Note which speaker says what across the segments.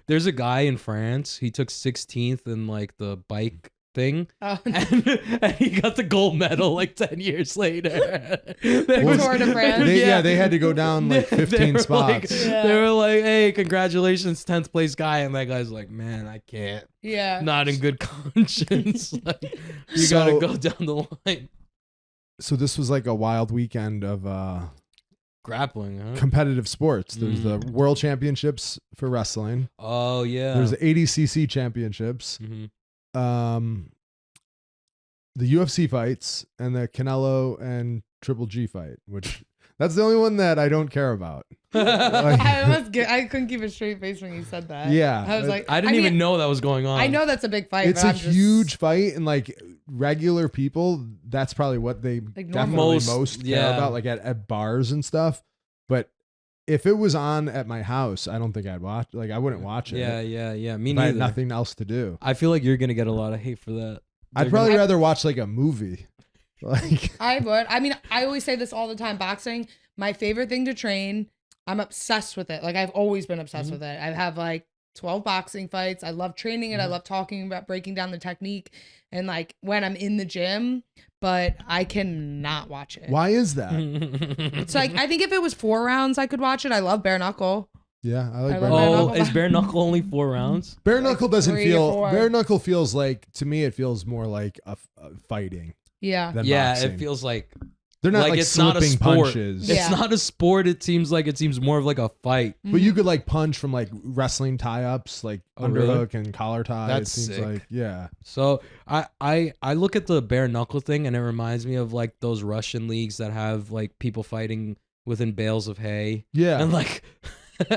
Speaker 1: There's a guy in France. He took 16th in like the bike thing, and he got the gold medal like 10 years later.
Speaker 2: Tour de France.
Speaker 3: They had to go down like 15 spots.
Speaker 1: They were like, "Hey, congratulations, 10th place guy," and that guy's like, "Man, I can't.
Speaker 2: Yeah,
Speaker 1: not in good conscience. Like, you gotta go down the line."
Speaker 3: So this was like a wild weekend of
Speaker 1: grappling, huh?
Speaker 3: Competitive sports. There's the World Championships for wrestling.
Speaker 1: Oh yeah.
Speaker 3: There's the ADCC Championships. The UFC fights and the Canelo and Triple G fight, which that's the only one that I don't care about.
Speaker 2: I couldn't keep a straight face when you said that.
Speaker 3: Yeah,
Speaker 2: I was like,
Speaker 1: I didn't even know that was going on.
Speaker 2: I know that's a big fight.
Speaker 3: It's a huge fight, and like regular people, that's probably what they definitely most care about, like at bars and stuff. But if it was on at my house, I don't think I'd watch. Like I wouldn't watch it.
Speaker 1: Yeah. Me
Speaker 3: neither. I had nothing else to do.
Speaker 1: I feel like you're gonna get a lot of hate for that.
Speaker 3: I'd probably rather watch like a movie. Like
Speaker 2: I would. I mean, I always say this all the time. Boxing, my favorite thing to train. I'm obsessed with it. Like I've always been obsessed with it. I have like 12 boxing fights. I love training it. I love talking about breaking down the technique and like when I'm in the gym, but I cannot watch it.
Speaker 3: Why is that?
Speaker 2: It's like, I think if it was 4 rounds, I could watch it. I love bare knuckle.
Speaker 3: Yeah, I like
Speaker 2: bare
Speaker 3: knuckle.
Speaker 2: knuckle.
Speaker 1: Is bare knuckle only 4 rounds?
Speaker 3: Bare knuckle doesn't feel. Bare knuckle feels like, to me, it feels more like a fighting.
Speaker 2: Yeah.
Speaker 3: Than
Speaker 1: boxing. It feels like
Speaker 3: they're not like
Speaker 1: it's
Speaker 3: slipping
Speaker 1: not a sport.
Speaker 3: punches.
Speaker 1: It's not a sport. It seems more of like a fight.
Speaker 3: But you could like punch from like wrestling tie-ups, like underhook and collar tie.
Speaker 1: That's
Speaker 3: it seems
Speaker 1: sick.
Speaker 3: like, yeah.
Speaker 1: So I look at the bare knuckle thing and it reminds me of like those Russian leagues that have like people fighting within bales of hay.
Speaker 3: Yeah.
Speaker 1: And like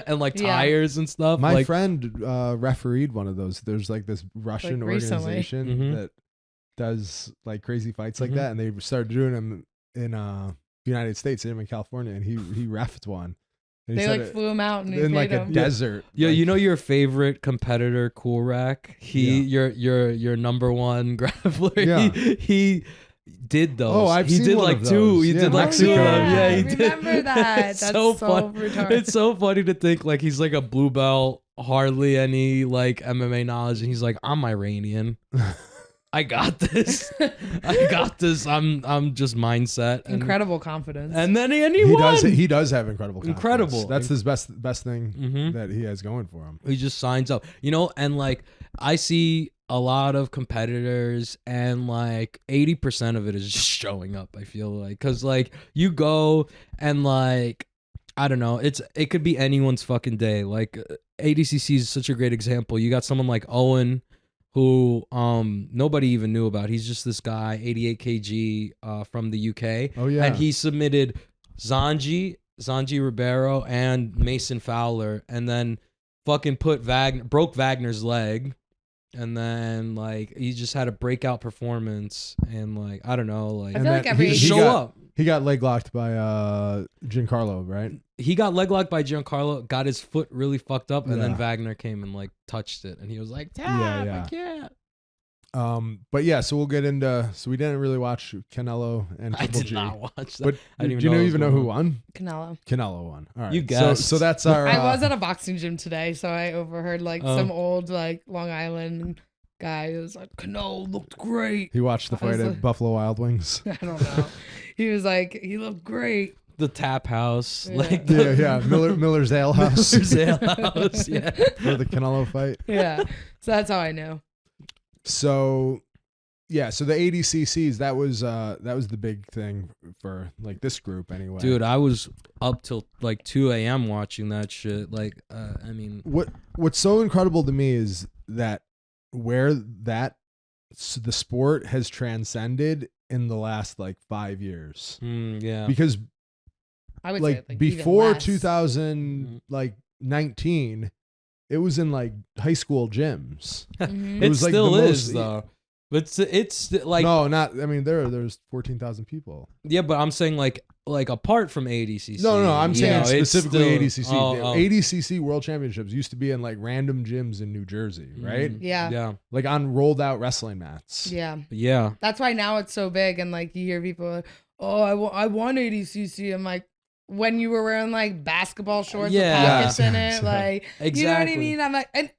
Speaker 1: and like tires and stuff.
Speaker 3: My
Speaker 1: like,
Speaker 3: friend refereed one of those. There's like this Russian organization that does like crazy fights like that, and they started doing them in United States, in California, and he refed one. And
Speaker 2: they like flew him out
Speaker 3: in like a desert.
Speaker 1: Yeah,
Speaker 3: like,
Speaker 1: you know your favorite competitor, Cool Rack. Your number one grappler.
Speaker 3: Yeah.
Speaker 1: He did those.
Speaker 3: Oh, I've seen
Speaker 1: did
Speaker 3: one
Speaker 1: like
Speaker 3: of those.
Speaker 1: two. He
Speaker 3: Yeah,
Speaker 1: did like
Speaker 3: Mexico.
Speaker 1: two of them. Yeah, he
Speaker 2: I
Speaker 1: did.
Speaker 2: remember that. That's so retarded.
Speaker 1: It's so funny to think like he's like a blue belt, hardly any like MMA knowledge, and he's like, I'm Iranian. I got this. I'm just mindset.
Speaker 2: Incredible confidence.
Speaker 1: And then he won.
Speaker 3: He does have incredible confidence.
Speaker 1: Incredible.
Speaker 3: That's his best thing that he has going for him.
Speaker 1: He just signs up, and like I see a lot of competitors and like 80% of it is just showing up. I feel like, cause like you go and like, I don't know, it could be anyone's fucking day. Like ADCC is such a great example. You got someone like Owen, who nobody even knew about. He's just this guy, 88 kg from the UK.
Speaker 3: Oh yeah.
Speaker 1: And he submitted Zanji Ribeiro and Mason Fowler, and then fucking broke Wagner's leg, and then like he just had a breakout performance, and like I don't know, like
Speaker 2: I feel like every
Speaker 3: he got leg locked by Giancarlo, right?
Speaker 1: He got leg locked by Giancarlo, got his foot really fucked up, and then Wagner came and like touched it, and he was like, I can't.
Speaker 3: But yeah, so we'll get into. So we didn't really watch Canelo and Triple G.
Speaker 1: I did not watch that.
Speaker 3: But
Speaker 1: I didn't
Speaker 3: do you
Speaker 1: even
Speaker 3: know who won?
Speaker 2: Canelo
Speaker 3: won. All right.
Speaker 1: You guessed.
Speaker 3: So that's our.
Speaker 2: I was at a boxing gym today, so I overheard like some old like Long Island guy who was like, Canelo looked great.
Speaker 3: He watched the fight at Buffalo Wild Wings.
Speaker 2: I don't know. He was like, he looked great.
Speaker 1: The Tap House,
Speaker 3: yeah, Miller's Ale House.
Speaker 1: Miller's Ale House, yeah,
Speaker 3: for the Canelo fight.
Speaker 2: Yeah, so that's how I know.
Speaker 3: So, yeah, so the ADCCs, that was the big thing for like this group anyway.
Speaker 1: Dude, I was up till like 2 a.m. watching that shit. Like, I mean,
Speaker 3: what's so incredible to me is that the sport has transcended in the last like 5 years.
Speaker 1: Yeah,
Speaker 3: because
Speaker 2: I would say like
Speaker 3: before 2019, it was in like high school gyms.
Speaker 1: It was like still is though. But it's like
Speaker 3: not. I mean, there's 14,000 people.
Speaker 1: Yeah, but I'm saying like apart from ADCC.
Speaker 3: No. I'm saying specifically
Speaker 1: still,
Speaker 3: ADCC. ADCC World Championships used to be in like random gyms in New Jersey, right?
Speaker 2: Yeah.
Speaker 3: Like on rolled out wrestling mats.
Speaker 1: Yeah.
Speaker 2: That's why now it's so big, and like you hear people like, oh, I won ADCC. I'm like, when you were wearing like basketball shorts
Speaker 1: Yeah.
Speaker 2: with pockets in it, like
Speaker 1: Exactly.
Speaker 2: you know what I mean? I'm like, and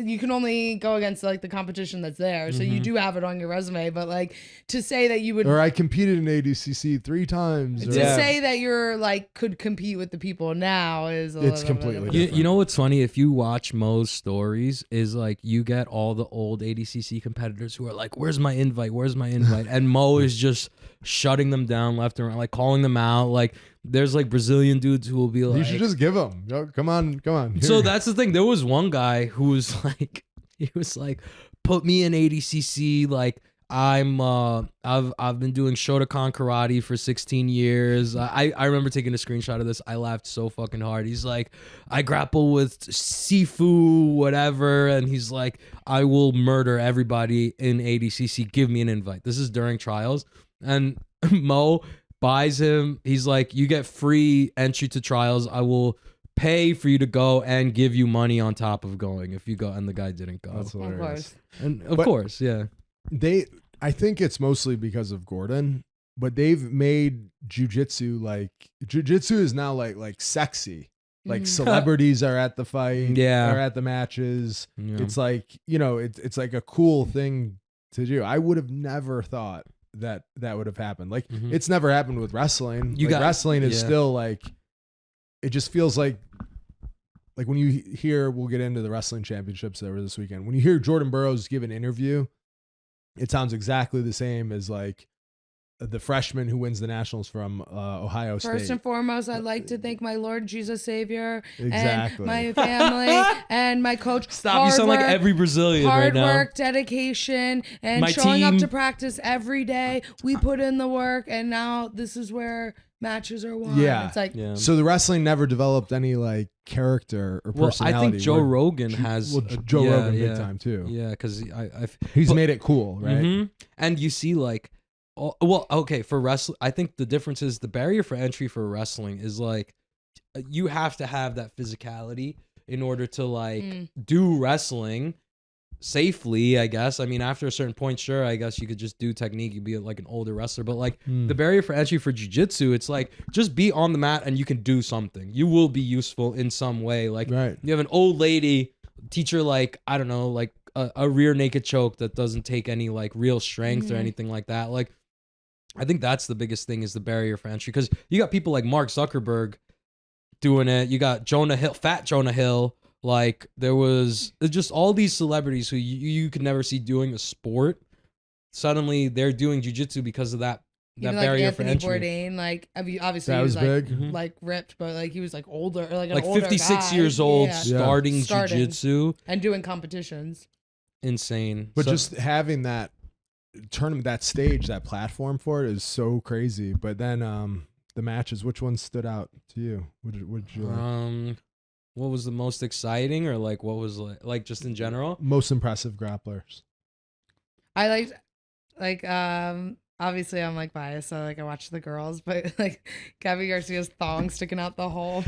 Speaker 2: you can only go against like the competition that's there, so you do have it on your resume. But like to say that you would,
Speaker 3: or I competed in ADCC 3 times.
Speaker 2: to say that you're like could compete with the people now is
Speaker 3: It's completely different.
Speaker 1: You know what's funny? If you watch Mo's stories, is like you get all the old ADCC competitors who are like, "Where's my invite? Where's my invite?" And Mo is just shutting them down left and right, like calling them out. Like there's like Brazilian dudes who will be like,
Speaker 3: "You should just give them. Come on."
Speaker 1: So that's the thing. There was one guy who was like, he was like, "Put me in ADCC. Like I've been doing Shotokan karate for 16 years." I remember taking a screenshot of this. I laughed so fucking hard. He's like, "I grapple with Sifu, whatever," and he's like, "I will murder everybody in ADCC. Give me an invite." This is during trials, and Mo buys him. He's like, "You get free entry to trials. I will pay for you to go and give you money on top of going if you go." And the guy didn't go.
Speaker 3: That's hilarious.
Speaker 2: Of course.
Speaker 1: And of course, yeah.
Speaker 3: I think it's mostly because of Gordon, but they've made jujitsu is now like sexy. Like celebrities are at the fight, are at the matches.
Speaker 1: Yeah.
Speaker 3: It's like, it's like a cool thing to do. I would have never thought that would have happened. Like it's never happened with wrestling. Wrestling is still like, it just feels like when you hear, we'll get into the wrestling championships that were this weekend. When you hear Jordan Burroughs give an interview, it sounds exactly the same as like the freshman who wins the nationals from Ohio State.
Speaker 2: First and foremost, I'd like to thank my Lord Jesus Savior
Speaker 3: and
Speaker 2: my family and my coach.
Speaker 1: Stop! You sound like every Brazilian right now.
Speaker 2: Hard work, dedication, and
Speaker 1: My
Speaker 2: showing
Speaker 1: team.
Speaker 2: up to practice every day. We put in the work, and now this is where matches are won.
Speaker 3: Yeah.
Speaker 2: It's like,
Speaker 3: so the wrestling never developed any like character or personality.
Speaker 1: I think Joe Rogan has.
Speaker 3: Joe Rogan big time too.
Speaker 1: Yeah, because
Speaker 3: he's made it cool, right?
Speaker 1: And you see like, okay, for wrestling, I think the difference is the barrier for entry for wrestling is like, you have to have that physicality in order to like do wrestling safely, I guess. I mean, after a certain point, sure, I guess you could just do technique. You'd be like an older wrestler, but like the barrier for entry for jiu-jitsu, it's like just be on the mat and you can do something. You will be useful in some way. Like you have an old lady teacher, like, I don't know, like a rear naked choke that doesn't take any like real strength or anything like that. Like, I think that's the biggest thing is the barrier for entry, because you got people like Mark Zuckerberg doing it. You got Fat Jonah Hill. Like there was just all these celebrities who you could never see doing a sport. Suddenly they're doing jiu-jitsu because of that barrier
Speaker 2: like
Speaker 1: for
Speaker 2: Anthony
Speaker 1: entry.
Speaker 2: Bourdain, like obviously
Speaker 3: that
Speaker 2: he was
Speaker 3: big.
Speaker 2: Like ripped, but like he was like older, or like an
Speaker 1: like
Speaker 2: older
Speaker 1: 56
Speaker 2: guy.
Speaker 1: years old,
Speaker 2: Yeah.
Speaker 1: starting jiu-jitsu
Speaker 2: and doing competitions.
Speaker 1: Insane.
Speaker 3: But just having that tournament, that stage, that platform for it is so crazy. But then the matches, which one stood out to you? Would you like?
Speaker 1: What was the most exciting, or like what was like just in general?
Speaker 3: Most impressive grapplers.
Speaker 2: I liked obviously I'm like biased, so like I watched the girls, but like Gabby Garcia's thong sticking out the hole.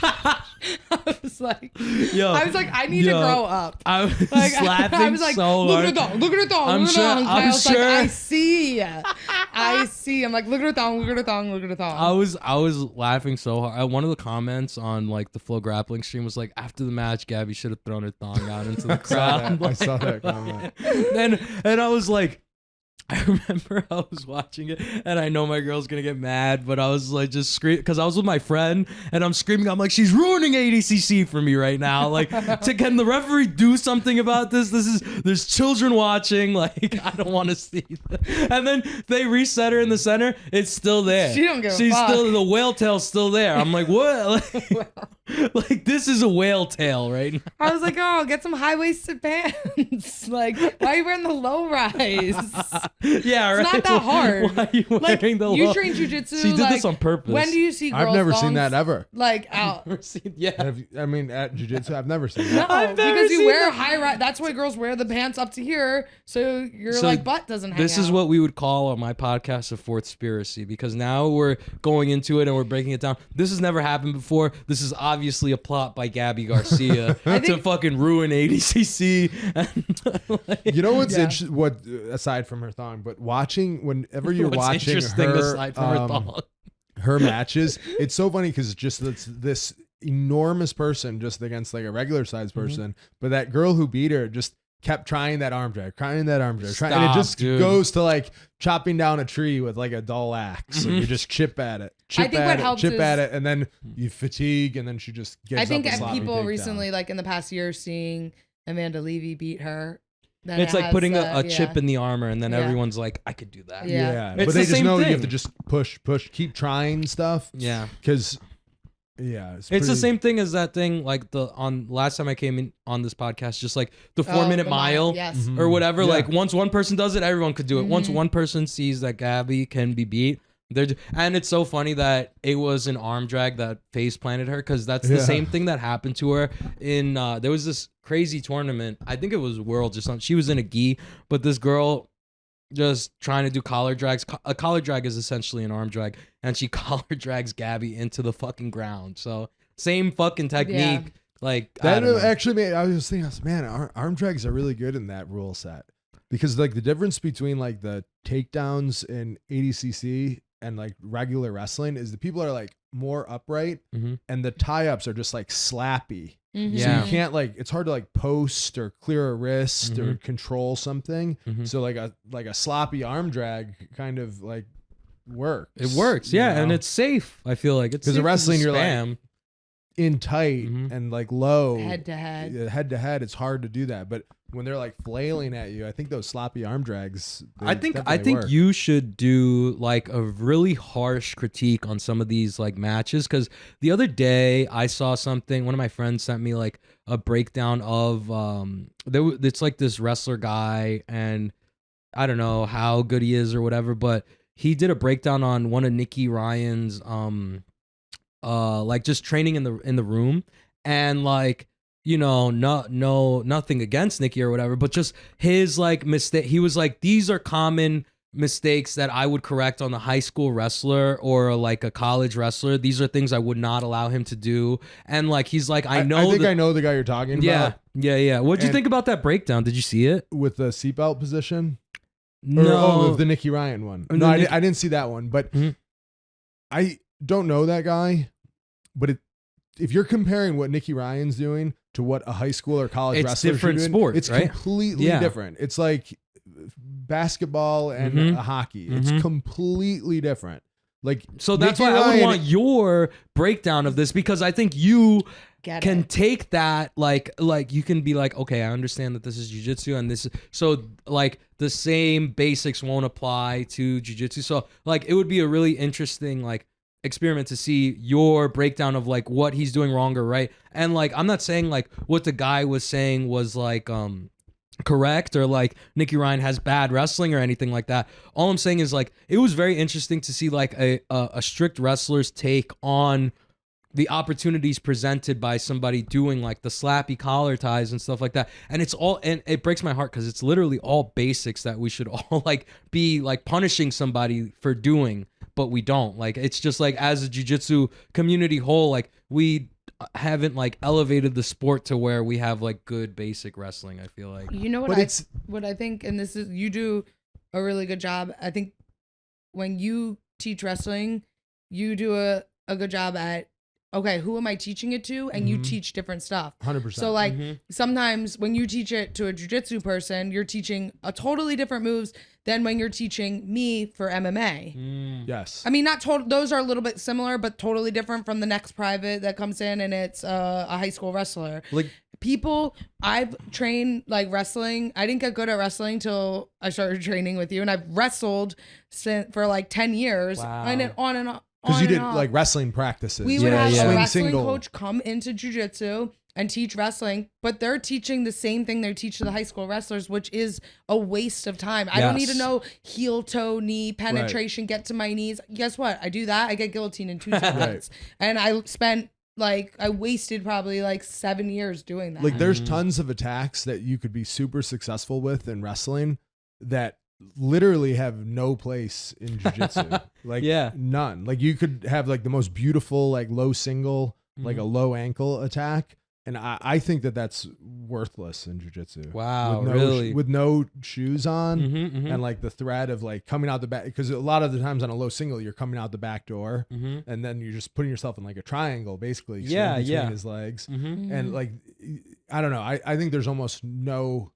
Speaker 2: I was like, I need to grow up.
Speaker 1: I was
Speaker 2: like,
Speaker 1: laughing
Speaker 2: I was like,
Speaker 1: so
Speaker 2: look
Speaker 1: hard.
Speaker 2: at her thong, look at her thong,
Speaker 1: I'm
Speaker 2: look at her
Speaker 1: sure-
Speaker 2: thong.
Speaker 1: I'm
Speaker 2: Kyle's
Speaker 1: sure-
Speaker 2: like, I see. I'm like, look at her thong, look at her thong, look at her thong.
Speaker 1: I was laughing so hard. One of the comments on like the Flow Grappling stream was like, after the match, Gabby should have thrown her thong out into the crowd.
Speaker 3: I saw that comment.
Speaker 1: And I was like, I remember I was watching it, and I know my girl's gonna get mad, but I was like just screaming because I was with my friend, and I'm screaming. I'm like, she's ruining ADCC for me right now. Like, can the referee do something about this? There's children watching. Like, I don't want to see that. And then they reset her in the center. It's still there.
Speaker 2: She don't give a
Speaker 1: She's
Speaker 2: fuck.
Speaker 1: still, the whale tail's still there. I'm like, what? Like this is a whale tail right now.
Speaker 2: I was like, oh, get some high-waisted pants. Like, why are you wearing the low rise?
Speaker 1: Yeah, right.
Speaker 2: It's not that hard.
Speaker 1: Why are you
Speaker 2: Like,
Speaker 1: wearing the
Speaker 2: you
Speaker 1: low?
Speaker 2: train jujitsu.
Speaker 1: She did
Speaker 2: like,
Speaker 1: this on purpose.
Speaker 2: When do you see girls'
Speaker 3: I've never seen
Speaker 2: thongs,
Speaker 3: that ever.
Speaker 2: Like out.
Speaker 1: Yeah.
Speaker 3: At jiu-jitsu, I've never seen
Speaker 2: No,
Speaker 3: that.
Speaker 1: I've never
Speaker 2: because you
Speaker 1: seen
Speaker 2: wear
Speaker 1: that.
Speaker 2: high rise. That's why girls wear the pants up to here, so your
Speaker 1: So
Speaker 2: like butt doesn't hang
Speaker 1: This is
Speaker 2: out.
Speaker 1: what we would call on my podcast a fourth spiracy, because now we're going into it and we're breaking it down. This has never happened before. This is obviously a plot by Gabby Garcia to fucking ruin ADCC. And,
Speaker 3: You know what's interesting? What aside from her thong, but whenever you're
Speaker 1: what's
Speaker 3: watching
Speaker 1: interesting
Speaker 3: her,
Speaker 1: aside from her thong?
Speaker 3: her matches. It's so funny because just this enormous person just against like a regular sized person, but that girl who beat her just kept trying that arm drag, and it just goes to like chopping down a tree with like a dull axe. And you just chip at it, and then you fatigue, and then she just gives
Speaker 2: I think
Speaker 3: up
Speaker 2: people recently, like in the past year, seeing Amanda Levy beat her.
Speaker 1: It's like putting a chip in the armor, and then everyone's like, I could do that.
Speaker 3: Yeah. But they just know you have to just push, keep trying stuff.
Speaker 1: Yeah.
Speaker 3: Because it's
Speaker 1: the same thing as that thing like last time I came in on this podcast, just like the 4-minute mile or whatever. Like once one person does it, everyone could do it. Once one person sees that Gabby can be beat, and it's so funny that it was an arm drag that face planted her, because that's the same thing that happened to her in there was this crazy tournament, I think it was Worlds or something. She was in a gi, but this girl just trying to do collar drags. A collar drag is essentially an arm drag, and she collar drags Gabby into the fucking ground. So same fucking technique.
Speaker 2: Yeah.
Speaker 3: Like that actually made, I was thinking, man, arm drags are really good in that rule set, because like the difference between like the takedowns in ADCC and like regular wrestling is the people are like more upright, and the tie-ups are just like slappy. So you can't like, it's hard to like post or clear a wrist or control something. So like a sloppy arm drag kind of like works.
Speaker 1: It works, yeah, and it's safe. I feel like it's
Speaker 3: because in wrestling you're like in tight and like low
Speaker 2: head to
Speaker 3: head. It's hard to do that, but when they're like flailing at you, I think those sloppy arm drags.
Speaker 1: I think you should do like a really harsh critique on some of these like matches, because the other day I saw something. One of my friends sent me like a breakdown of it's like this wrestler guy, and I don't know how good he is or whatever, but he did a breakdown on one of Nikki Ryan's like just training in the room, and like, you know, nothing against Nikki or whatever, but just his like mistake. He was like, these are common mistakes that I would correct on a high school wrestler or like a college wrestler. These are things I would not allow him to do. And like, he's like, I think
Speaker 3: I know the guy you're talking about.
Speaker 1: Yeah. What'd you think about that breakdown? Did you see it?
Speaker 3: With the seatbelt position?
Speaker 1: No.
Speaker 3: With the Nikki Ryan one. No, I didn't see that one, but I don't know that guy. But if you're comparing what Nikki Ryan's doing to what a high school or college wrestler is doing,
Speaker 1: sports,
Speaker 3: it's
Speaker 1: right?
Speaker 3: completely different. It's like basketball and hockey. It's completely different. Like,
Speaker 1: so that's why I would want your breakdown of this, because I think you can take that like you can be like, okay, I understand that this is jiu-jitsu and this is, so like the same basics won't apply to jiu-jitsu. So like it would be a really interesting like experiment to see your breakdown of like what he's doing wrong or right. And like, I'm not saying like what the guy was saying was like correct, or like Nikki Ryan has bad wrestling or anything like that. All I'm saying is like, it was very interesting to see like a strict wrestler's take on the opportunities presented by somebody doing like the slappy collar ties and stuff like that. And it's all, and it breaks my heart because it's literally all basics that we should all like be like punishing somebody for doing, but we don't. Like, it's just like, as a jiu-jitsu community whole, like we haven't like elevated the sport to where we have like good basic wrestling, I feel like.
Speaker 2: You know what what I think, and this is, you do a really good job. I think when you teach wrestling, you do a good job at, okay, who am I teaching it to? And you teach different stuff.
Speaker 3: 100%.
Speaker 2: So like sometimes when you teach it to a jiu-jitsu person, you're teaching a totally different moves than when you're teaching me for MMA.
Speaker 3: Yes.
Speaker 2: I mean, not total, those are a little bit similar, but totally different from the next private that comes in and it's a high school wrestler.
Speaker 1: Like,
Speaker 2: people, I've trained like wrestling. I didn't get good at wrestling till I started training with you, and I've wrestled for like 10 years.
Speaker 1: Wow.
Speaker 2: And then on and on.
Speaker 3: Because you did like wrestling practices.
Speaker 2: We would have a wrestling coach come into jiu-jitsu and teach wrestling, but they're teaching the same thing they teach to the high school wrestlers, which is a waste of time. I don't need to know heel, toe, knee, penetration, get to my knees. Guess what? I do that. I get guillotined in 2 seconds. And I wasted probably like 7 years doing that.
Speaker 3: Like, there's tons of attacks that you could be super successful with in wrestling that literally have no place in jiu-jitsu. Like, none. Like, you could have like the most beautiful like low single, like a low ankle attack, And I think that's worthless in jiu-jitsu.
Speaker 1: Wow,
Speaker 3: really? With no shoes on
Speaker 1: Mm-hmm.
Speaker 3: and like the threat of like coming out the back, because a lot of the times on a low single, you're coming out the back door and then you're just putting yourself in like a triangle, basically. Between his legs. And like, I don't know. I think there's almost no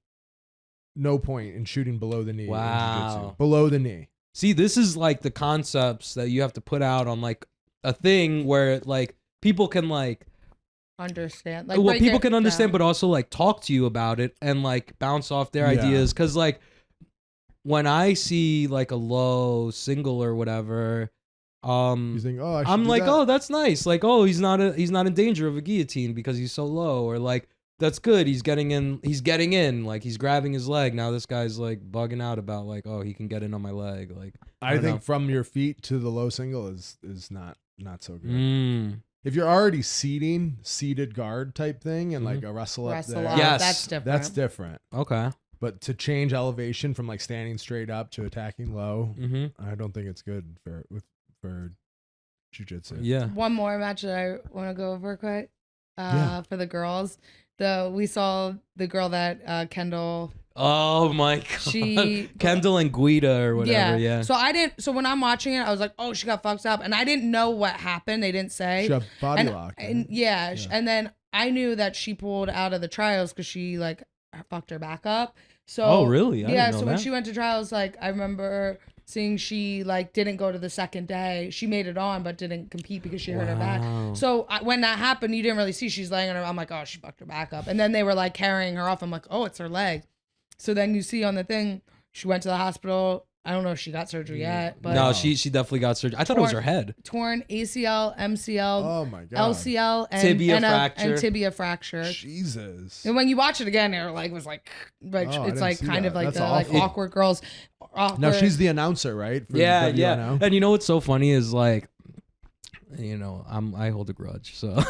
Speaker 3: point in shooting below the knee.
Speaker 1: Wow.
Speaker 3: In jiu-jitsu. Below the knee.
Speaker 1: See, this is like the concepts that you have to put out on like a thing where like people can like
Speaker 2: understand, like,
Speaker 1: well, people can understand,
Speaker 2: down.
Speaker 1: but also like talk to you about it and like bounce off their ideas. Because like when I see like a low single or whatever,
Speaker 3: you think, oh,
Speaker 1: I'm like, oh, that's nice. Like, oh, he's not in danger of a guillotine because he's so low, or like that's good. He's getting in. Like he's grabbing his leg. Now this guy's like bugging out about like, oh, he can get in on my leg. Like
Speaker 3: I think from your feet to the low single is not so good. If you're already seated guard type thing and like a wrestle up there,
Speaker 1: yes,
Speaker 2: that's different.
Speaker 3: That's different.
Speaker 1: Okay.
Speaker 3: But to change elevation from like standing straight up to attacking low, I don't think it's good for jiu-jitsu.
Speaker 1: Yeah.
Speaker 2: One more match that I want to go over quick for the girls. We saw the girl that Kendall.
Speaker 1: Oh my god. Kendall and Guida or whatever. Yeah.
Speaker 2: So when I'm watching it, I was like, oh, she got fucked up, and I didn't know what happened. They didn't say.
Speaker 3: She got body locked.
Speaker 2: And and then I knew that she pulled out of the trials because she like fucked her back up. So
Speaker 1: oh really? I didn't know
Speaker 2: so
Speaker 1: that.
Speaker 2: when she went to trials, like I remember seeing she like didn't go to the second day. She made it on but didn't compete because she hurt her back. So when that happened, you didn't really see she's laying on her. I'm like, oh, she fucked her back up. And then they were like carrying her off. I'm like, oh, it's her leg. So then you see on the thing, she went to the hospital. I don't know if she got surgery yet, but
Speaker 1: no, she definitely got surgery. I thought it was her head.
Speaker 2: Torn ACL, MCL,
Speaker 3: oh my god,
Speaker 2: LCL, and tibia fracture.
Speaker 3: Jesus.
Speaker 2: And when you watch it again, her leg was like it's like kind of like
Speaker 3: That's
Speaker 2: the like awkward girls.
Speaker 3: No, she's the announcer, right? For
Speaker 1: yeah.
Speaker 3: WNO.
Speaker 1: And you know what's so funny is like, you know, I hold a grudge, so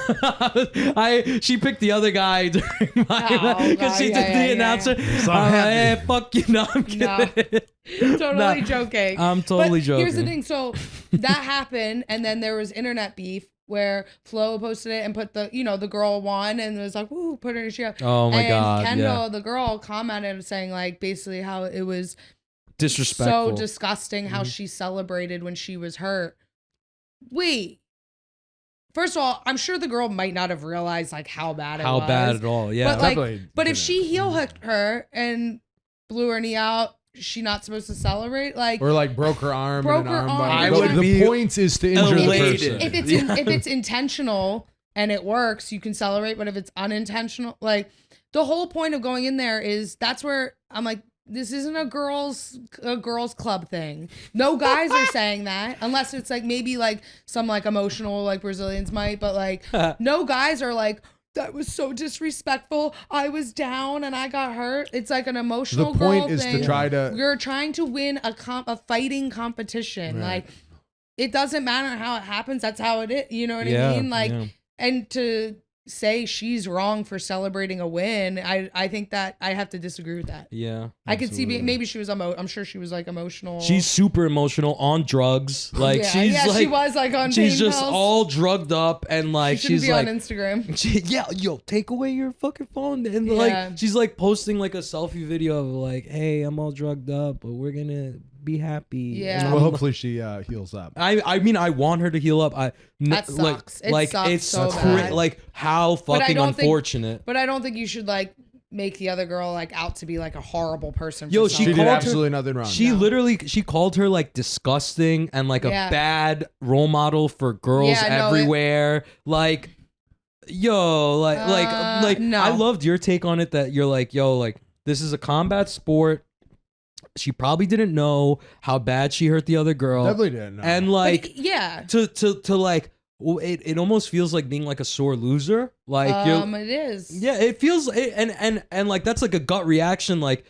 Speaker 1: she picked the other guy during my because she did the announcer. So I'm like, hey, fuck you, no, I'm kidding.
Speaker 2: Totally joking.
Speaker 1: I'm totally joking.
Speaker 2: Here's the thing, so that happened, and then there was internet beef where Flo posted it and put the girl won and was like, woo, put her in a shield.
Speaker 1: Oh my god.
Speaker 2: Kendall, the girl, commented saying like basically how it was
Speaker 1: disrespectful,
Speaker 2: so disgusting how she celebrated when she was hurt. Wait. First of all, I'm sure the girl might not have realized like how bad it was.
Speaker 1: How bad at all, yeah.
Speaker 2: But if she heel hooked her and blew her knee out, she not supposed to celebrate? Like,
Speaker 3: or like broke her arm.
Speaker 1: The
Speaker 3: point is to injure the person.
Speaker 2: If it's intentional and it works, you can celebrate. But if it's unintentional, like the whole point of going in there is that's where I'm like, this isn't a girls club thing. No guys are saying that unless it's like maybe like some like emotional like Brazilians might, but like no guys are like, that was so disrespectful. I was down and I got hurt. It's like an emotional girl thing. The point is to try to. You're trying to win a fighting competition. Right. Like it doesn't matter how it happens. That's how it is. You know what I mean? Like, and to say she's wrong for celebrating a win, I think that I have to disagree with that.
Speaker 1: Yeah,
Speaker 2: I could see maybe she was I'm sure she was like emotional.
Speaker 1: She's super emotional on drugs. Like she
Speaker 2: was like on.
Speaker 1: She's
Speaker 2: pain
Speaker 1: just
Speaker 2: pills.
Speaker 1: all drugged up and like
Speaker 2: she's be
Speaker 1: like
Speaker 2: on Instagram.
Speaker 1: Yo, take away your fucking phone and like she's like posting like a selfie video of like, hey, I'm all drugged up, but we're gonna be happy.
Speaker 2: Yeah.
Speaker 3: Well, hopefully she heals up.
Speaker 1: I mean, I want her to heal up.
Speaker 2: That sucks.
Speaker 1: It's
Speaker 2: so bad.
Speaker 1: Like how fucking unfortunate.
Speaker 2: But I don't think you should like make the other girl like out to be like a horrible person.
Speaker 1: Yo, she
Speaker 3: did absolutely nothing wrong.
Speaker 1: She called her like disgusting and like a bad role model for girls everywhere. Like, yo, like
Speaker 2: no.
Speaker 1: I loved your take on it. That you're like, yo, like this is a combat sport. She probably didn't know how bad she hurt the other girl.
Speaker 3: Definitely didn't know.
Speaker 1: And like, to like, it almost feels like being like a sore loser. Like,
Speaker 2: it is.
Speaker 1: Yeah, it feels, and like that's like a gut reaction. Like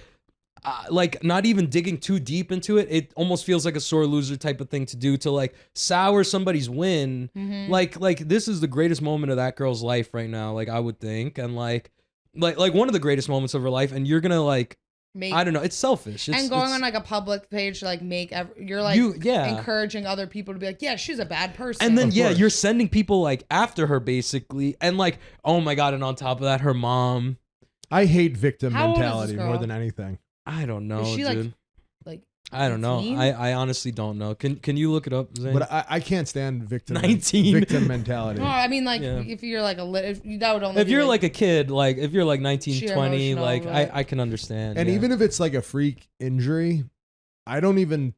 Speaker 1: not even digging too deep into it. It almost feels like a sore loser type of thing to do to like sour somebody's win.
Speaker 2: Mm-hmm.
Speaker 1: Like this is the greatest moment of that girl's life right now. Like I would think, and like one of the greatest moments of her life. And you're gonna like I don't know. It's selfish.
Speaker 2: And going on like a public page to like you're like encouraging other people to be like, yeah, she's a bad person.
Speaker 1: And then you're sending people like after her basically, and like, oh my god, and on top of that, her mom.
Speaker 3: I hate victim mentality more than anything.
Speaker 1: I don't know,
Speaker 2: is she
Speaker 1: dude.
Speaker 2: Like
Speaker 1: I don't know. I honestly don't know. Can you look it up, Zane?
Speaker 3: But I can't stand victim
Speaker 1: 19
Speaker 3: victim mentality.
Speaker 2: No, I mean like if you're like that would only
Speaker 1: if you're like a kid, like if you're like 19, 20, like I can understand.
Speaker 3: And even if it's like a freak injury, I don't even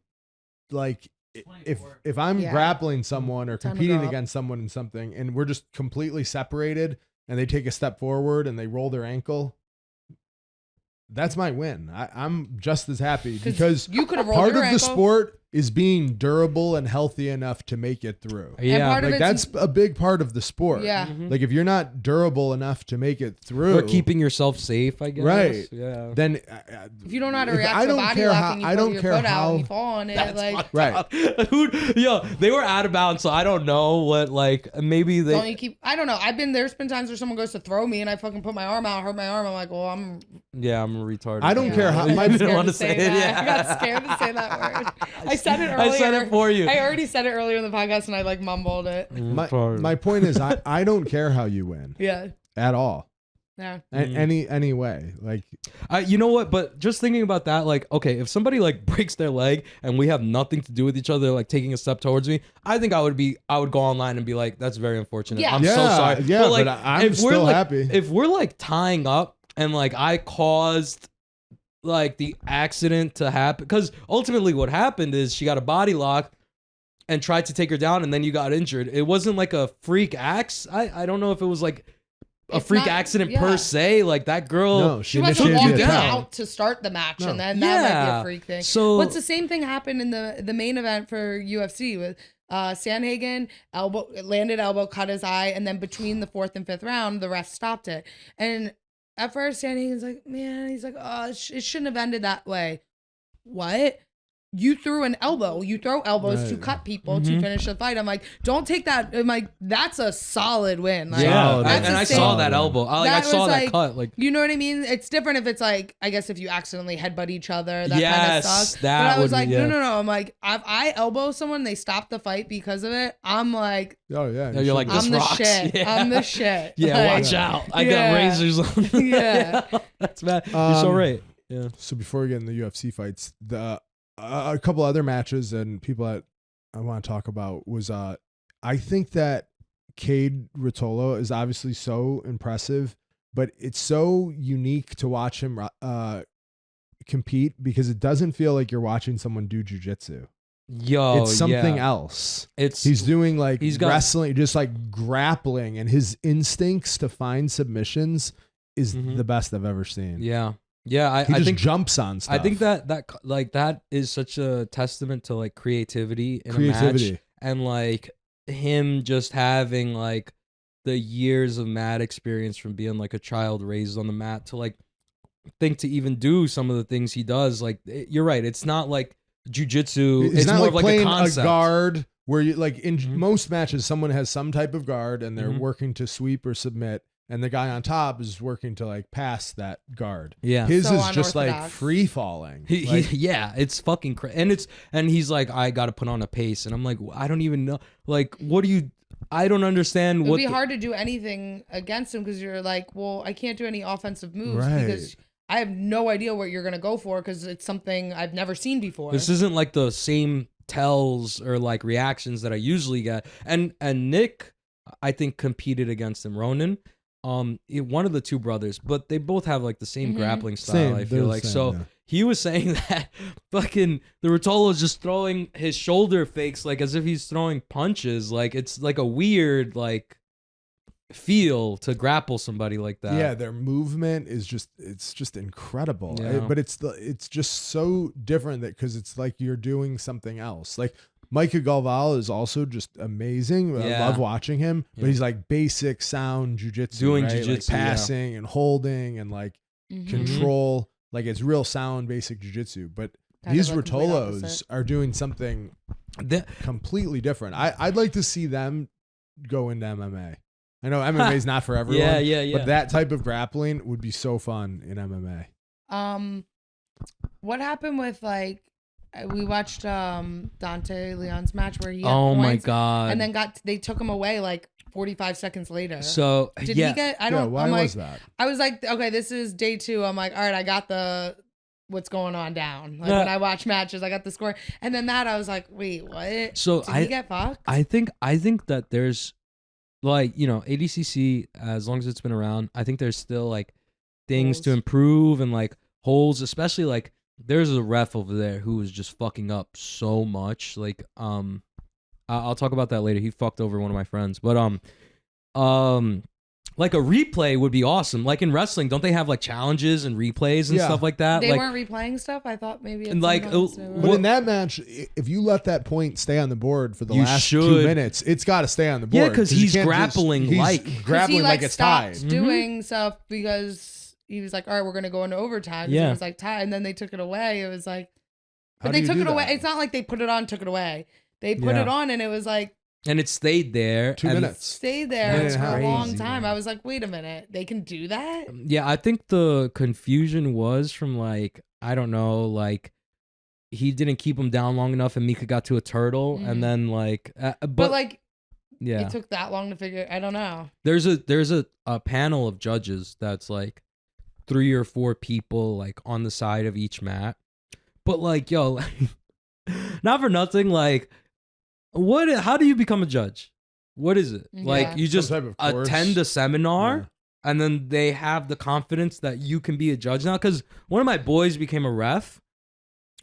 Speaker 3: like if I'm grappling someone or competing against someone in something and we're just completely separated and they take a step forward and they roll their ankle. That's my win. I'm just as happy because
Speaker 2: you could have
Speaker 3: part of the sport is being durable and healthy enough to make it through.
Speaker 1: Yeah,
Speaker 3: like that's a big part of the sport.
Speaker 2: Yeah,
Speaker 3: like if you're not durable enough to make it through,
Speaker 1: or keeping yourself safe, I guess.
Speaker 3: Right.
Speaker 1: Yeah.
Speaker 3: Then
Speaker 2: if you don't know how to react to a body lock and you put your foot out and you fall on it, like
Speaker 3: right.
Speaker 1: They were out of bounds, so I don't know what like maybe they.
Speaker 2: Don't you keep? I don't know. There's been times where someone goes to throw me and I fucking put my arm out, hurt my arm. I'm like, well, I'm
Speaker 1: a retard.
Speaker 3: I don't care how.
Speaker 1: I didn't want to say it.
Speaker 2: Yeah. I got scared to say that word. I said it earlier.
Speaker 1: I said it for you.
Speaker 2: I already said it earlier in the podcast and I like mumbled it.
Speaker 3: My point is I don't care how you win.
Speaker 2: Yeah.
Speaker 3: At all.
Speaker 2: Yeah.
Speaker 3: Any way. Like
Speaker 1: you know what? But just thinking about that, like, okay, if somebody like breaks their leg and we have nothing to do with each other, like taking a step towards me, I think I would go online and be like, that's very unfortunate.
Speaker 2: Yeah.
Speaker 1: I'm so sorry.
Speaker 3: Yeah, but, like, but I'm still happy.
Speaker 1: If we're like tying up and like I caused like the accident to happen, because ultimately what happened is she got a body lock and tried to take her down and then you got injured. It wasn't like a freak I don't know if it was like a freak accident per se. Like that girl,
Speaker 2: she wasn't walking out to start the match, and then that might be a freak thing.
Speaker 1: So
Speaker 2: what's the same thing happened in the main event for UFC with Sandhagen landed elbow, cut his eye, and then between the 4th and 5th round, the ref stopped it. And at first, Sandhagen's like, man, he's like, oh, it shouldn't have ended that way. What? You threw an elbow. You throw elbows to cut people to finish the fight. I'm like, don't take that. I'm like, that's a solid win. Like,
Speaker 1: I saw that elbow. I saw that cut. Like,
Speaker 2: you know what I mean? It's different if it's like, I guess if you accidentally headbutt each other, that kind of sucks. But I was like, no. I'm like, if I elbow someone and they stop the fight because of it, I'm like,
Speaker 3: oh yeah,
Speaker 1: you're like, this
Speaker 2: I'm the
Speaker 1: rocks.
Speaker 2: shit. Yeah. I'm the shit.
Speaker 1: Yeah, like, watch out. I got razors on.
Speaker 2: Yeah,
Speaker 1: that's bad. You're so right. Yeah.
Speaker 3: So before we get in the UFC fights, a couple other matches and people that I want to talk about was I think that Cade Ruotolo is obviously so impressive, but it's so unique to watch him compete because it doesn't feel like you're watching someone do jiu-jitsu. It's something else. He's doing like wrestling, just like grappling, and his instincts to find submissions is the best I've ever seen.
Speaker 1: Yeah. Yeah, I think
Speaker 3: jumps on stuff.
Speaker 1: I think that is such a testament to like creativity in a match, and like him just having like the years of mat experience from being like a child raised on the mat to like think to even do some of the things he does. Like you're right, it's not like jiu-jitsu. It's
Speaker 3: not
Speaker 1: more
Speaker 3: like
Speaker 1: of like
Speaker 3: playing
Speaker 1: a concept.
Speaker 3: A guard where you like in most matches someone has some type of guard and they're working to sweep or submit. And the guy on top is working to like pass that guard.
Speaker 1: Yeah,
Speaker 3: his is just like free falling.
Speaker 1: It's fucking crazy. And he's like, I got to put on a pace, and I'm like, I don't even know. Like, what do you? I don't understand.
Speaker 2: It'd be hard to do anything against him because you're like, well, I can't do any offensive moves because I have no idea what you're gonna go for because it's something I've never seen before.
Speaker 1: This isn't like the same tells or like reactions that I usually get. And Nick, I think, competed against him. Ronan. One of the two brothers, but they both have like the same grappling style. I feel like he was saying that fucking the Ruotolo is just throwing his shoulder fakes like as if he's throwing punches. Like it's like a weird like feel to grapple somebody like that.
Speaker 3: Yeah, their movement is just incredible.
Speaker 1: Yeah.
Speaker 3: But it's just so different that because it's like you're doing something else. Like Micah Galval is also just amazing. I love watching him, but he's like basic sound jiu-jitsu,
Speaker 1: doing
Speaker 3: like
Speaker 1: jiu-jitsu,
Speaker 3: passing and holding and like control. Like it's real sound basic jiu-jitsu. But these Ruotolos are doing something completely different. I'd like to see them go into MMA. I know MMA is not for everyone.
Speaker 1: Yeah.
Speaker 3: But that type of grappling would be so fun in MMA.
Speaker 2: What happened with like we watched Dante Leon's match where he had
Speaker 1: oh my
Speaker 2: points
Speaker 1: god,
Speaker 2: and then they took him away like 45 seconds later.
Speaker 1: So
Speaker 2: did he get? I don't.
Speaker 3: Why
Speaker 2: I'm
Speaker 3: was
Speaker 2: like,
Speaker 3: that?
Speaker 2: I was like, okay, this is day 2. I'm like, all right, I got what's going on down. Like when I watch matches, I got the score, and then that I was like, wait, what?
Speaker 1: So
Speaker 2: did he get fucked?
Speaker 1: I think that there's like ADCC, as long as it's been around, I think there's still like things to improve and like holes, especially like there's a ref over there who was just fucking up so much. Like I'll talk about that later. He fucked over one of my friends, but like a replay would be awesome. Like in wrestling, don't they have like challenges and replays and stuff like that?
Speaker 2: They
Speaker 1: like,
Speaker 2: weren't replaying stuff. I thought maybe.
Speaker 1: And like,
Speaker 3: but in that match, if you let that point stay on the board for the last 2 minutes, it's got to stay on the board.
Speaker 1: Yeah, because he's grappling
Speaker 3: he's
Speaker 1: like
Speaker 3: grappling like it's tied.
Speaker 2: Doing stuff because he was like, all right, we're gonna go into overtime. Yeah, it was like tied, and then they took it away. It was like, but they took it away. It's not like they put it on, took it away. They put it on, and it was like.
Speaker 1: And it stayed there.
Speaker 3: 2 minutes.
Speaker 2: Stayed there for a long time. I was like, wait a minute. They can do that?
Speaker 1: Yeah, I think the confusion was from like, I don't know, like he didn't keep him down long enough and Mika got to a turtle. And then like, but
Speaker 2: like,
Speaker 1: yeah,
Speaker 2: it took that long to figure. I don't know.
Speaker 1: There's a panel of judges that's like 3 or 4 people like on the side of each mat. But like, yo, like, not for nothing, like, how do you become a judge? What is it? Like you just attend a seminar and then they have the confidence that you can be a judge now? Because one of my boys became a ref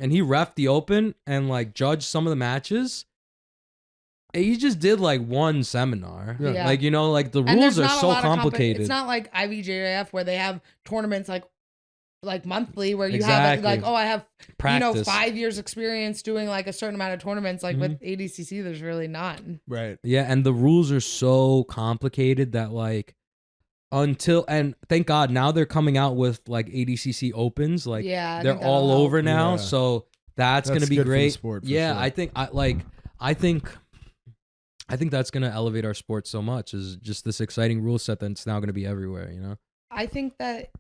Speaker 1: and he reffed the open and like judged some of the matches. He just did like one seminar.
Speaker 2: Yeah.
Speaker 1: Like, like the rules are so complicated.
Speaker 2: It's not like IBJJF where they have tournaments like monthly where you have like, oh, I have practice. 5 years experience doing like a certain amount of tournaments. Like with ADCC, there's really none.
Speaker 3: Right.
Speaker 1: Yeah, and the rules are so complicated that like and thank God now they're coming out with like ADCC Opens. Like they're all over now. Yeah. So that's gonna be great.
Speaker 3: For
Speaker 1: yeah,
Speaker 3: sure.
Speaker 1: I think that's gonna elevate our sport so much, is just this exciting rule set that's now gonna be everywhere,
Speaker 2: I think that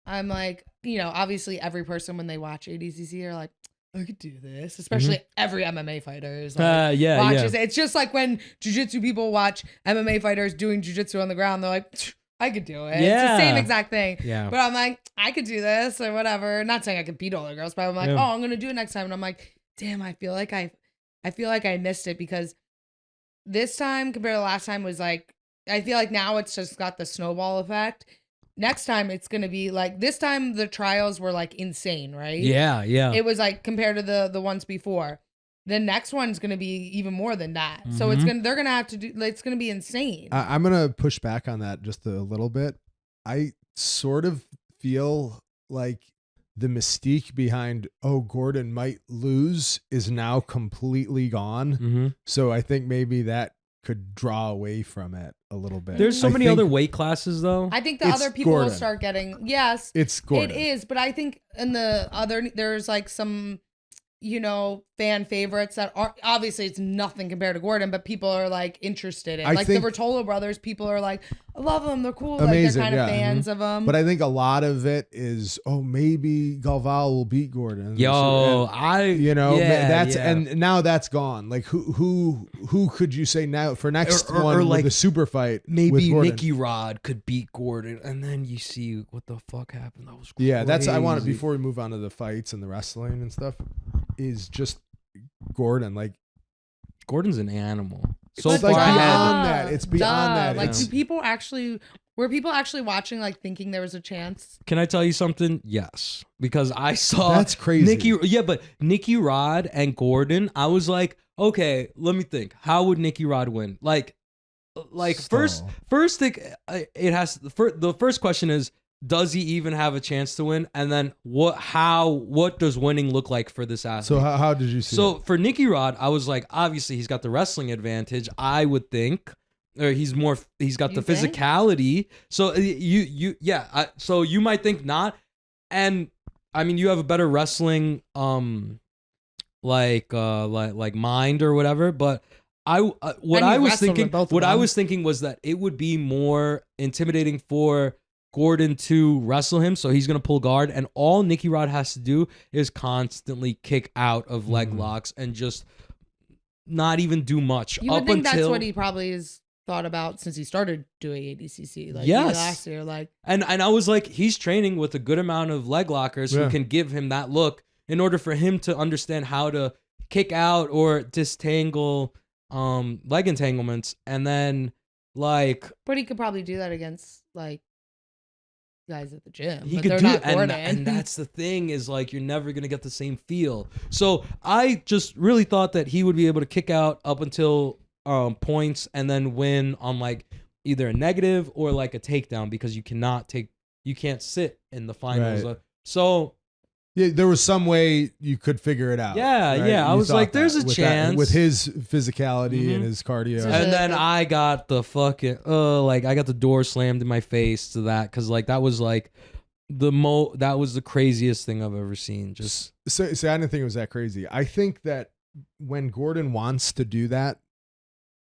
Speaker 2: I'm like, obviously every person when they watch ADCC are like, I could do this. Especially every MMA fighter is like, watches it. It's just like when jiu-jitsu people watch MMA fighters doing jiu-jitsu on the ground, they're like, I could do it. Yeah. It's the same exact thing.
Speaker 1: Yeah.
Speaker 2: But I'm like, I could do this or whatever. Not saying I could beat all the girls, but I'm like, oh, I'm gonna do it next time. And I'm like, damn, I feel like I missed it because this time compared to last time was like, I feel like now it's just got the snowball effect. Next time it's gonna be like, this time the trials were like insane, right?
Speaker 1: Yeah.
Speaker 2: It was like compared to the ones before. The next one's gonna be even more than that. So they're gonna have to do. It's gonna be insane.
Speaker 3: I'm gonna push back on that just a little bit. I sort of feel like the mystique behind Gordon might lose is now completely gone. So I think maybe that could draw away from it a little bit.
Speaker 1: There's so many other weight classes though.
Speaker 2: I think the other people will start getting, yes,
Speaker 3: it's Gordon.
Speaker 2: It is, but I think in the other, there's like some, fan favorites that are, obviously it's nothing compared to Gordon, but people are like interested in. Like the Bertolo brothers, people are like, I love them, they're cool. Amazing, like they're kind of fans of them.
Speaker 3: But I think a lot of it is, maybe Galval will beat Gordon. And now that's gone. Like who could you say now for next one or like the super fight?
Speaker 1: Maybe Nicky Rod could beat Gordon, and then you see what the fuck happened. That was crazy.
Speaker 3: Yeah, that's I want to, before we move on to the fights and the wrestling and stuff, is just Gordon. Like
Speaker 1: Gordon's an animal. So
Speaker 3: it's
Speaker 1: far
Speaker 3: like
Speaker 1: ahead.
Speaker 3: beyond that. It's beyond that.
Speaker 2: Like, were people actually watching, like thinking there was a chance?
Speaker 1: Can I tell you something? Yes, because I saw
Speaker 3: that's crazy.
Speaker 1: But Nicky Rod and Gordon, I was like, okay, let me think. How would Nicky Rod win? Like first thing, it has the first question is, does he even have a chance to win? And then what does winning look like for this athlete?
Speaker 3: So how did you see that?
Speaker 1: For Nicky Rod, I was like, obviously he's got the wrestling advantage, I would think. Or he's got the physicality. So so you might think not. And I mean, you have a better wrestling like mind or whatever, but I was thinking was that it would be more intimidating for Gordon to wrestle him, so he's going to pull guard, and all Nicky Rod has to do is constantly kick out of leg locks and just not even do much.
Speaker 2: You would think that's what he probably has thought about since he started doing ADCC. Like last year, like
Speaker 1: and I was like, he's training with a good amount of leg lockers who can give him that look in order for him to understand how to kick out or disentangle leg entanglements, and then like.
Speaker 2: But he could probably do that against like guys at the gym.
Speaker 1: He
Speaker 2: but
Speaker 1: could
Speaker 2: they're
Speaker 1: do
Speaker 2: not
Speaker 1: it, and that's the thing is like you're never gonna get the same feel. So I just really thought that he would be able to kick out up until points and then win on like either a negative or like a takedown, because you can't sit in the finals.
Speaker 3: Right.
Speaker 1: So
Speaker 3: yeah, there was some way you could figure it out.
Speaker 1: Yeah,
Speaker 3: right?
Speaker 1: yeah. I was like, there's a chance
Speaker 3: with his physicality and his cardio.
Speaker 1: And then I got the fucking like I got the door slammed in my face to that, because like that was like that was the craziest thing I've ever seen. Just
Speaker 3: so I didn't think it was that crazy. I think that when Gordon wants to do that,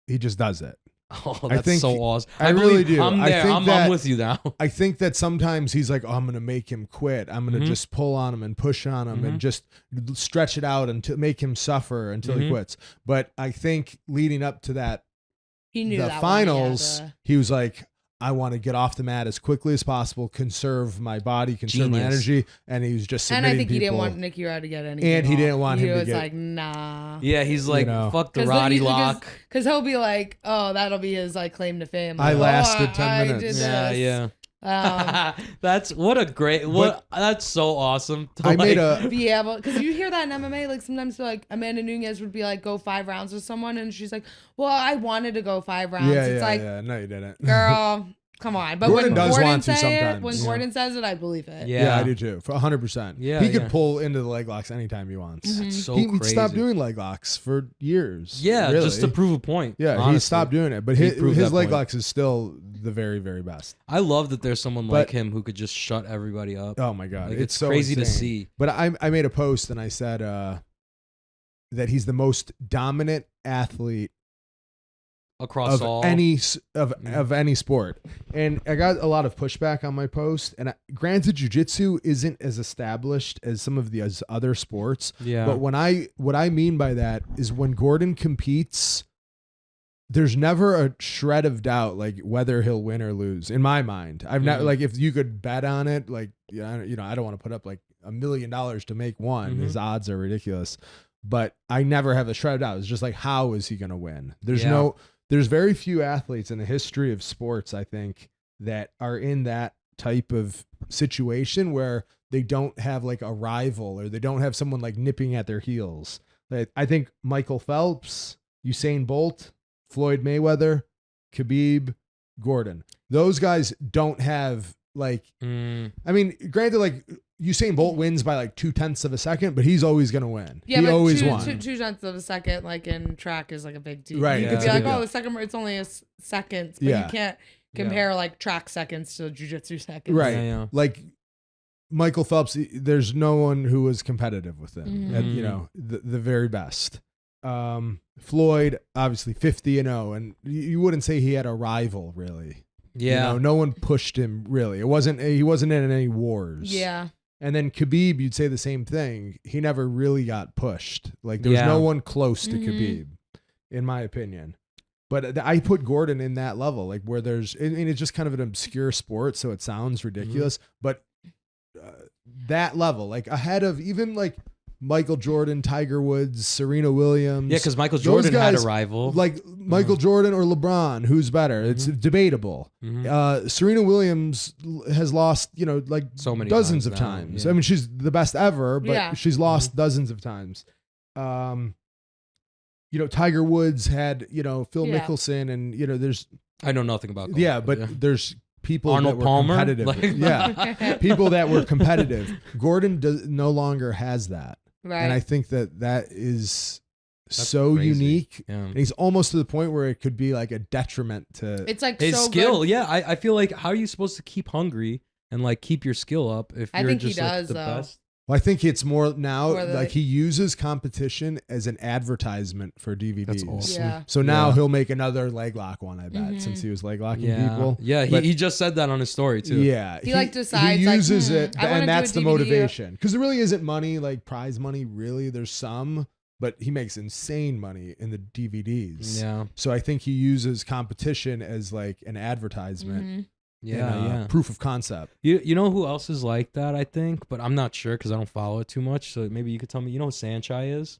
Speaker 3: he just does it.
Speaker 1: Oh, that's so awesome.
Speaker 3: I really do.
Speaker 1: I'm there. I'm with you now.
Speaker 3: I think that sometimes he's like, oh, I'm going to make him quit. I'm going to just pull on him and push on him and just stretch it out until make him suffer until he quits. But I think leading up to that,
Speaker 2: he knew
Speaker 3: the
Speaker 2: that
Speaker 3: finals, he was like, I want to get off the mat as quickly as possible, conserve my body, conserve my energy, and he was just submitting
Speaker 2: And I think he didn't
Speaker 3: people.
Speaker 2: want Nicky Rod to get anything.
Speaker 3: And he didn't want him to get.
Speaker 2: He was like, nah.
Speaker 1: Yeah, he's like, fuck the Roddy lock.
Speaker 2: Because he'll be like, oh, that'll be his like claim to fame. Like,
Speaker 3: I lasted 10 minutes.
Speaker 1: Yeah. That's that's so awesome.
Speaker 3: I made a
Speaker 2: be able, because you hear that in MMA, like sometimes like Amanda Nunes would be like, go 5 rounds with someone, and she's like, well, I wanted to go 5 rounds.
Speaker 3: Yeah, no, you didn't,
Speaker 2: girl. Come on, but
Speaker 3: Gordon
Speaker 2: when
Speaker 3: does
Speaker 2: Gordon
Speaker 3: want to
Speaker 2: say
Speaker 3: sometimes.
Speaker 2: it, when Gordon says it, I believe it.
Speaker 3: Yeah, I do too, for 100%.
Speaker 1: Yeah,
Speaker 3: he could pull into the leg locks anytime he wants.
Speaker 1: That's so
Speaker 3: he
Speaker 1: crazy.
Speaker 3: stopped doing leg locks for years.
Speaker 1: Yeah,
Speaker 3: really.
Speaker 1: just to prove a point.
Speaker 3: Yeah,
Speaker 1: honestly.
Speaker 3: he stopped doing it, but his leg locks is still the very, very best.
Speaker 1: I love that there's someone like him who could just shut everybody up.
Speaker 3: Oh my god,
Speaker 1: like,
Speaker 3: it's so
Speaker 1: crazy
Speaker 3: insane.
Speaker 1: to see.
Speaker 3: But I made a post and I said that he's the most dominant athlete
Speaker 1: across all
Speaker 3: any sport, and I got a lot of pushback on my post. And granted, jiu-jitsu isn't as established as some of the other sports.
Speaker 1: Yeah,
Speaker 3: but what I mean by that is when Gordon competes, there's never a shred of doubt like whether he'll win or lose. In my mind, I've not like if you could bet on it, like I don't want to put up like $1 million to make one. His odds are ridiculous, but I never have a shred of doubt. It's just like, how is he going to win? There's very few athletes in the history of sports, I think, that are in that type of situation where they don't have like a rival or they don't have someone like nipping at their heels. I think Michael Phelps, Usain Bolt, Floyd Mayweather, Khabib, Gordon. Those guys don't have like, I mean, granted, like Usain Bolt wins by like 0.2 of a second, but he's always going to win.
Speaker 2: Yeah,
Speaker 3: he
Speaker 2: but
Speaker 3: always
Speaker 2: 2/2 of a second, like in track, is like a big deal.
Speaker 3: Right.
Speaker 2: You could be
Speaker 3: Yeah.
Speaker 2: like, oh, the second, it's only a second, but you can't compare like track seconds to jiu-jitsu seconds.
Speaker 3: Right.
Speaker 1: Yeah.
Speaker 3: Like Michael Phelps, there's no one who was competitive with him at, the very best. Floyd, obviously 50-0, and you wouldn't say he had a rival really.
Speaker 1: Yeah.
Speaker 3: No one pushed him really. He wasn't in any wars.
Speaker 2: Yeah.
Speaker 3: And then Khabib, you'd say the same thing. He never really got pushed. Like there was no one close to Khabib, in my opinion. But I put Gordon in that level, like where there's, I mean, it's just kind of an obscure sport, so it sounds ridiculous. But that level, like ahead of even like Michael Jordan, Tiger Woods, Serena Williams.
Speaker 1: Yeah, because Michael Jordan
Speaker 3: guys,
Speaker 1: had a rival.
Speaker 3: Like Michael Jordan or LeBron, who's better? It's debatable. Serena Williams has lost, like
Speaker 1: so many
Speaker 3: dozens of
Speaker 1: now,
Speaker 3: times.
Speaker 1: yeah.
Speaker 3: I mean, she's the best ever, but she's lost dozens of times. Tiger Woods had, Phil Mickelson, and there's.
Speaker 1: I know nothing about golf.
Speaker 3: Yeah, but there's people
Speaker 1: Arnold
Speaker 3: that were
Speaker 1: Palmer?
Speaker 3: competitive. People that were competitive. Gordon no longer has that.
Speaker 2: Right.
Speaker 3: And I think that is
Speaker 1: That's
Speaker 3: so
Speaker 1: crazy.
Speaker 3: unique.
Speaker 1: Yeah.
Speaker 3: And he's almost to the point where it could be like a detriment to
Speaker 2: It's like
Speaker 1: his
Speaker 2: so
Speaker 1: skill.
Speaker 2: good.
Speaker 1: Yeah, I feel like how are you supposed to keep hungry and like keep your skill up if
Speaker 2: I
Speaker 1: you're
Speaker 2: think
Speaker 1: just
Speaker 2: he does,
Speaker 1: like, the
Speaker 2: though.
Speaker 1: best?
Speaker 3: Well, I think it's more now,
Speaker 2: the,
Speaker 3: like he uses competition as an advertisement for DVDs.
Speaker 1: That's awesome.
Speaker 2: Yeah.
Speaker 3: So now he'll make another leg lock one, I bet, since he was leg locking people.
Speaker 1: Yeah, he just said that on his story too.
Speaker 3: Yeah.
Speaker 2: He like decides,
Speaker 3: he uses it,
Speaker 2: I
Speaker 3: and that's
Speaker 2: do
Speaker 3: the
Speaker 2: a DVD.
Speaker 3: motivation. Because there really isn't money, like prize money, really. There's some, but he makes insane money in the DVDs.
Speaker 1: Yeah.
Speaker 3: So I think he uses competition as like an advertisement.
Speaker 1: Yeah.
Speaker 3: Proof of concept.
Speaker 1: You know who else is like that, I think, but I'm not sure because I don't follow it too much. So maybe you could tell me. You know who Sanchai is?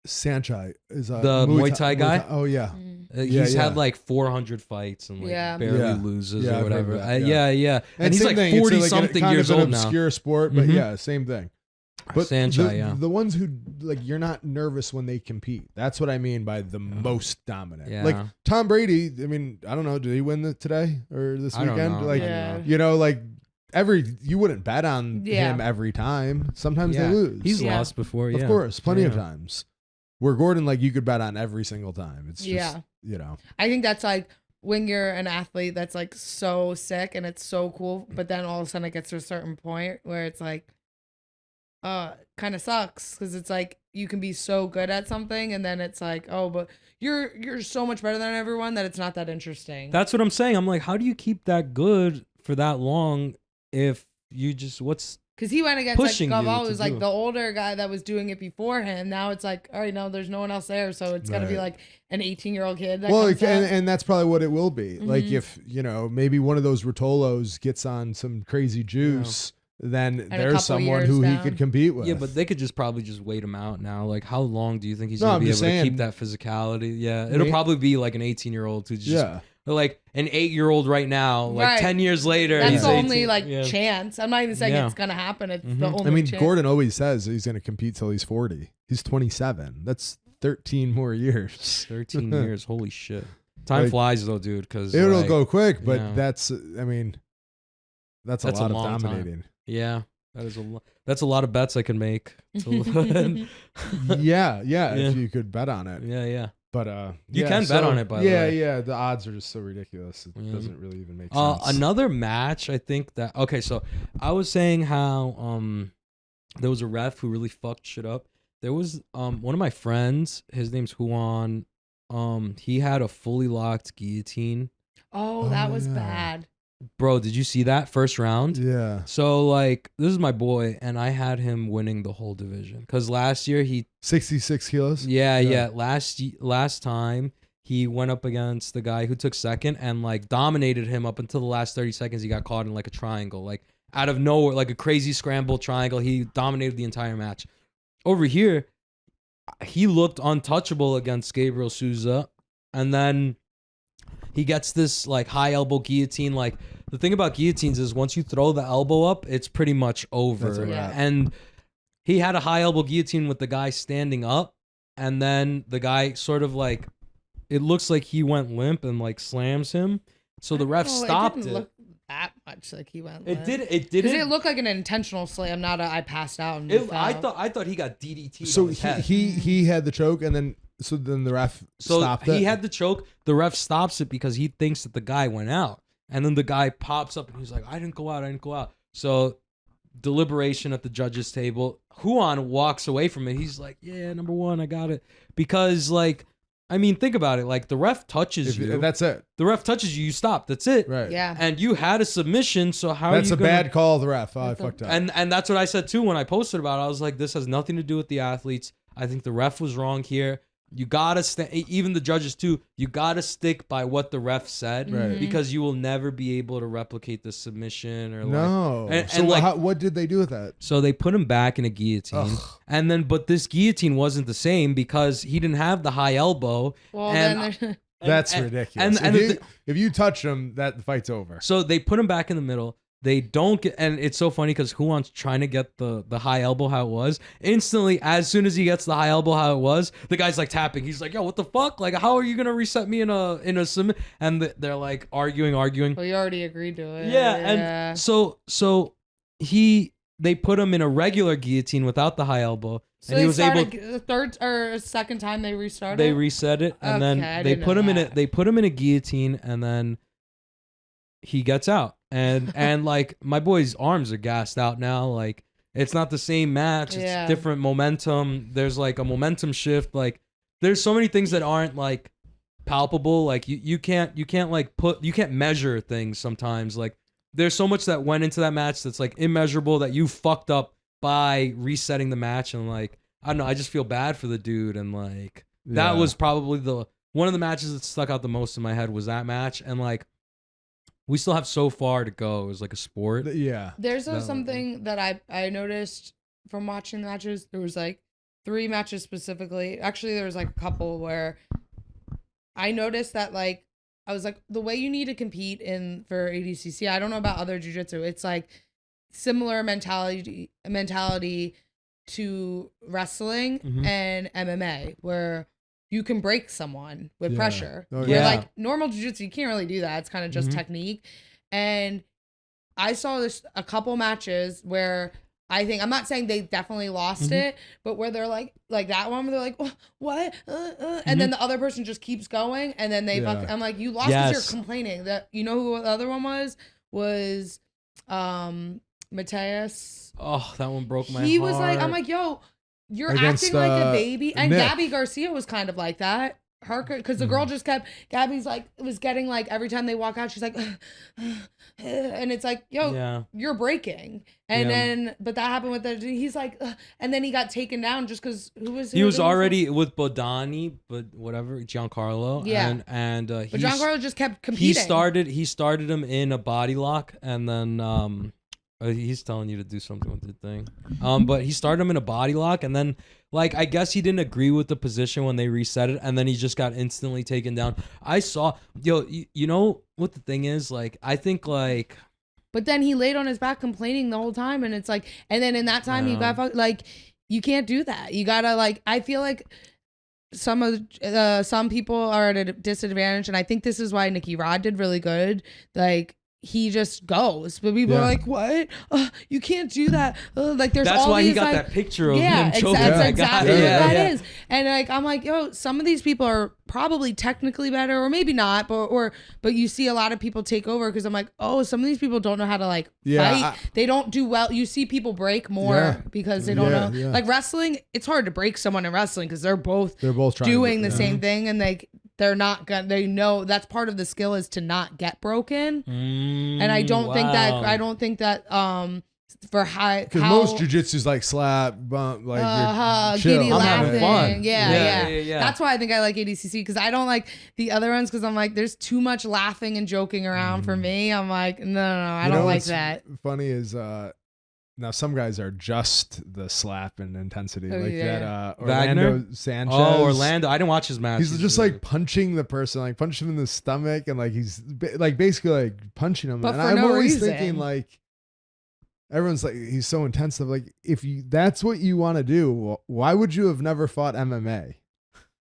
Speaker 3: Sanchai is
Speaker 1: the Muay Thai guy.
Speaker 3: Oh yeah.
Speaker 1: He's had like 400 fights and like barely loses or whatever.
Speaker 3: And
Speaker 1: he's like 40 something years old now.
Speaker 3: Obscure sport, but same thing. But
Speaker 1: Sanchai,
Speaker 3: the ones who like you're not nervous when they compete. That's what I mean by the most dominant.
Speaker 1: Yeah.
Speaker 3: Like Tom Brady. I mean, I don't know. Did he win today or this weekend? Like you know, like you wouldn't bet on him every time. Sometimes they lose.
Speaker 1: He's lost before.
Speaker 3: Of course, plenty of times. Where Gordon, like you could bet on every single time. It's just you know.
Speaker 2: I think that's like when you're an athlete that's like so sick and it's so cool, but then all of a sudden it gets to a certain point where it's like. Kind of sucks because it's like you can be so good at something and then it's like, oh, but you're so much better than everyone that it's not that interesting.
Speaker 1: That's what I'm saying. I'm like, how do you keep that good for that long if you just
Speaker 2: because he went against like Gaval, who's like
Speaker 1: it.
Speaker 2: the older guy that was doing it before him. Now it's like, all right, no, there's no one else there, so it's gonna be like an 18-year-old kid.
Speaker 3: And that's probably what it will be. Like if you know maybe one of those Rotolos gets on some crazy juice. Then there's someone who he could compete with.
Speaker 1: Yeah, but they could probably just wait him out now. Like, how long do you think he's going to be able to keep that physicality? Yeah, it'll probably be like an 18-year-old who just, like an 8-year-old right now, like 10 years later.
Speaker 2: That's the only chance. I'm not even saying it's going to happen. It's the only chance.
Speaker 3: Gordon always says he's going to compete till he's 40. He's 27. That's 13 more years.
Speaker 1: 13 years. Holy shit. Time flies though, dude. Because
Speaker 3: it'll go quick, but that's a lot of dominating.
Speaker 1: Time. Yeah, that's a lot of bets I can make.
Speaker 3: If you could bet on it.
Speaker 1: Yeah.
Speaker 3: But
Speaker 1: you can bet on it, by the way.
Speaker 3: Yeah, the odds are just so ridiculous. It doesn't really even make sense.
Speaker 1: Another match, I think that so I was saying how there was a ref who really fucked shit up. There was one of my friends, his name's Juan. He had a fully locked guillotine.
Speaker 2: Oh, that was bad.
Speaker 1: Bro, did you see that first round?
Speaker 3: Yeah.
Speaker 1: So like, this is my boy, and I had him winning the whole division because last year
Speaker 3: 66 kilos.
Speaker 1: Yeah. Last time he went up against the guy who took second and like dominated him up until the last 30 seconds. He got caught in like a triangle, like out of nowhere, like a crazy scramble triangle. He dominated the entire match. Over here, he looked untouchable against Gabriel Souza, and then he gets this like high elbow guillotine. Like the thing about guillotines is once you throw the elbow up, it's pretty much over.
Speaker 3: That's a wrap.
Speaker 1: And he had a high elbow guillotine with the guy standing up, and then the guy sort of like, it looks like he went limp and like slams him. So the ref stopped it.
Speaker 2: Didn't look that much like he went
Speaker 1: limp.
Speaker 2: It didn't.
Speaker 1: Because
Speaker 2: it looked like an intentional slam, not I passed out. And
Speaker 1: I thought he got DDT'd.
Speaker 3: So
Speaker 1: on his head.
Speaker 3: he had the choke, and then the ref stopped it.
Speaker 1: He had the choke. The ref stops it because he thinks that the guy went out. And then the guy pops up and he's like, I didn't go out. So deliberation at the judges table. Juan walks away from it. He's like, yeah, number one, I got it. Because like, I mean, think about it. Like the ref touches you.
Speaker 3: That's it.
Speaker 1: The ref touches you, you stop. That's it.
Speaker 3: Right.
Speaker 2: Yeah.
Speaker 1: And you had a submission. So how
Speaker 3: that's
Speaker 1: are you
Speaker 3: bad call of the ref. I fucked up.
Speaker 1: And that's what I said too when I posted about it. I was like, this has nothing to do with the athletes. I think the ref was wrong here. You gotta even the judges too. You gotta stick by what the ref said,
Speaker 3: right?
Speaker 1: Because you will never be able to replicate the submission or
Speaker 3: no. What did they do with that?
Speaker 1: So they put him back in a guillotine, and then but this guillotine wasn't the same because he didn't have the high elbow.
Speaker 2: Well,
Speaker 3: that's ridiculous. And if you touch him, that fight's over.
Speaker 1: So they put him back in the middle. They don't get, and it's so funny because Juan's trying to get the high elbow how it was. Instantly, as soon as he gets the high elbow how it was, the guy's like tapping. He's like, "Yo, what the fuck? Like, how are you gonna reset me in a submit?" And they're like arguing.
Speaker 2: Well, you already agreed to it.
Speaker 1: Yeah, and so they put him in a regular guillotine without the high elbow,
Speaker 2: so
Speaker 1: and he was able.
Speaker 2: The third or second time they restarted.
Speaker 1: They reset it, and then they put him in a guillotine, and then he gets out. And like my boy's arms are gassed out now. Like it's not the same match. It's different momentum. There's like a momentum shift. Like there's so many things that aren't like palpable. Like you can't measure things sometimes. Like there's so much that went into that match that's like immeasurable that you fucked up by resetting the match. And like, I don't know, I just feel bad for the dude. And like, that was probably one of the matches that stuck out the most in my head was that match. And like, we still have so far to go as like a sport.
Speaker 3: Yeah.
Speaker 2: There's something that I noticed from watching the matches. There was like 3 matches specifically. Actually, there was like a couple where I noticed that like, I was like, the way you need to compete for ADCC, I don't know about other jiu-jitsu. It's like similar mentality to wrestling and MMA, where you can break someone with pressure. Where like normal jiu-jitsu, you can't really do that. It's kind of just technique. And I saw a couple matches where I'm not saying they definitely lost it, but where they're like that one where they're like, oh, what? And then the other person just keeps going, and then they I'm like, you lost because you're complaining. That, you know who the other one was Mateus.
Speaker 1: Oh, that one broke my heart.
Speaker 2: He was like, I'm like, yo, you're acting like a baby. And
Speaker 3: Nick.
Speaker 2: Gabby Garcia was kind of like that. Her, because the girl just kept, Gabby's like, was getting like, every time they walk out, she's like, and it's like, yo, you're breaking. And then, but that happened with he's like, and then he got taken down just because he was
Speaker 1: already with Bodani, but whatever, Giancarlo.
Speaker 2: Yeah.
Speaker 1: And
Speaker 2: but Giancarlo just kept competing.
Speaker 1: He started him in a body lock, and then, he's telling you to do something with the thing. But he started him in a body lock, and then like I guess he didn't agree with the position when they reset it, and then he just got instantly taken down. I saw, you know what the thing is? Like I think like,
Speaker 2: but then he laid on his back complaining the whole time, and it's like, and then in that time he got like, you can't do that. You gotta like, I feel like some people are at a disadvantage, and I think this is why Nicky Rod did really good. Like, he just goes, but people are like, what? You can't do that. Like there's
Speaker 1: that's
Speaker 2: all
Speaker 1: why
Speaker 2: these,
Speaker 1: he got
Speaker 2: like,
Speaker 1: that picture of him choking
Speaker 2: that's exactly what that
Speaker 1: is.
Speaker 2: And like, I'm like, yo, some of these people are probably technically better, or maybe not, but you see a lot of people take over, because I'm like, oh, some of these people don't know how to like fight. They don't do well. You see people break more because they don't know. Like wrestling, it's hard to break someone in wrestling because they're both doing the same thing, and like they're not gonna, they know that's part of the skill is to not get broken. And I don't think that for high,
Speaker 3: because most jiu-jitsu is like slap, bump, like
Speaker 2: chill.
Speaker 1: I'm having fun.
Speaker 2: Yeah. That's why I think I like ADCC, because I don't like the other ones, because I'm like, there's too much laughing and joking around for me. I'm like, no, I don't like that.
Speaker 3: Funny is now some guys are just the slap and intensity, that Orlando Sanchez.
Speaker 1: Oh, Orlando! I didn't watch his match.
Speaker 3: He's just like punching the person, like punch him in the stomach, and like he's like basically like punching him.
Speaker 2: But
Speaker 3: and
Speaker 2: for
Speaker 3: I'm
Speaker 2: no
Speaker 3: always
Speaker 2: reason.
Speaker 3: thinking like, everyone's like, he's so intense. Like, if that's what you want to do, why would you have never fought MMA?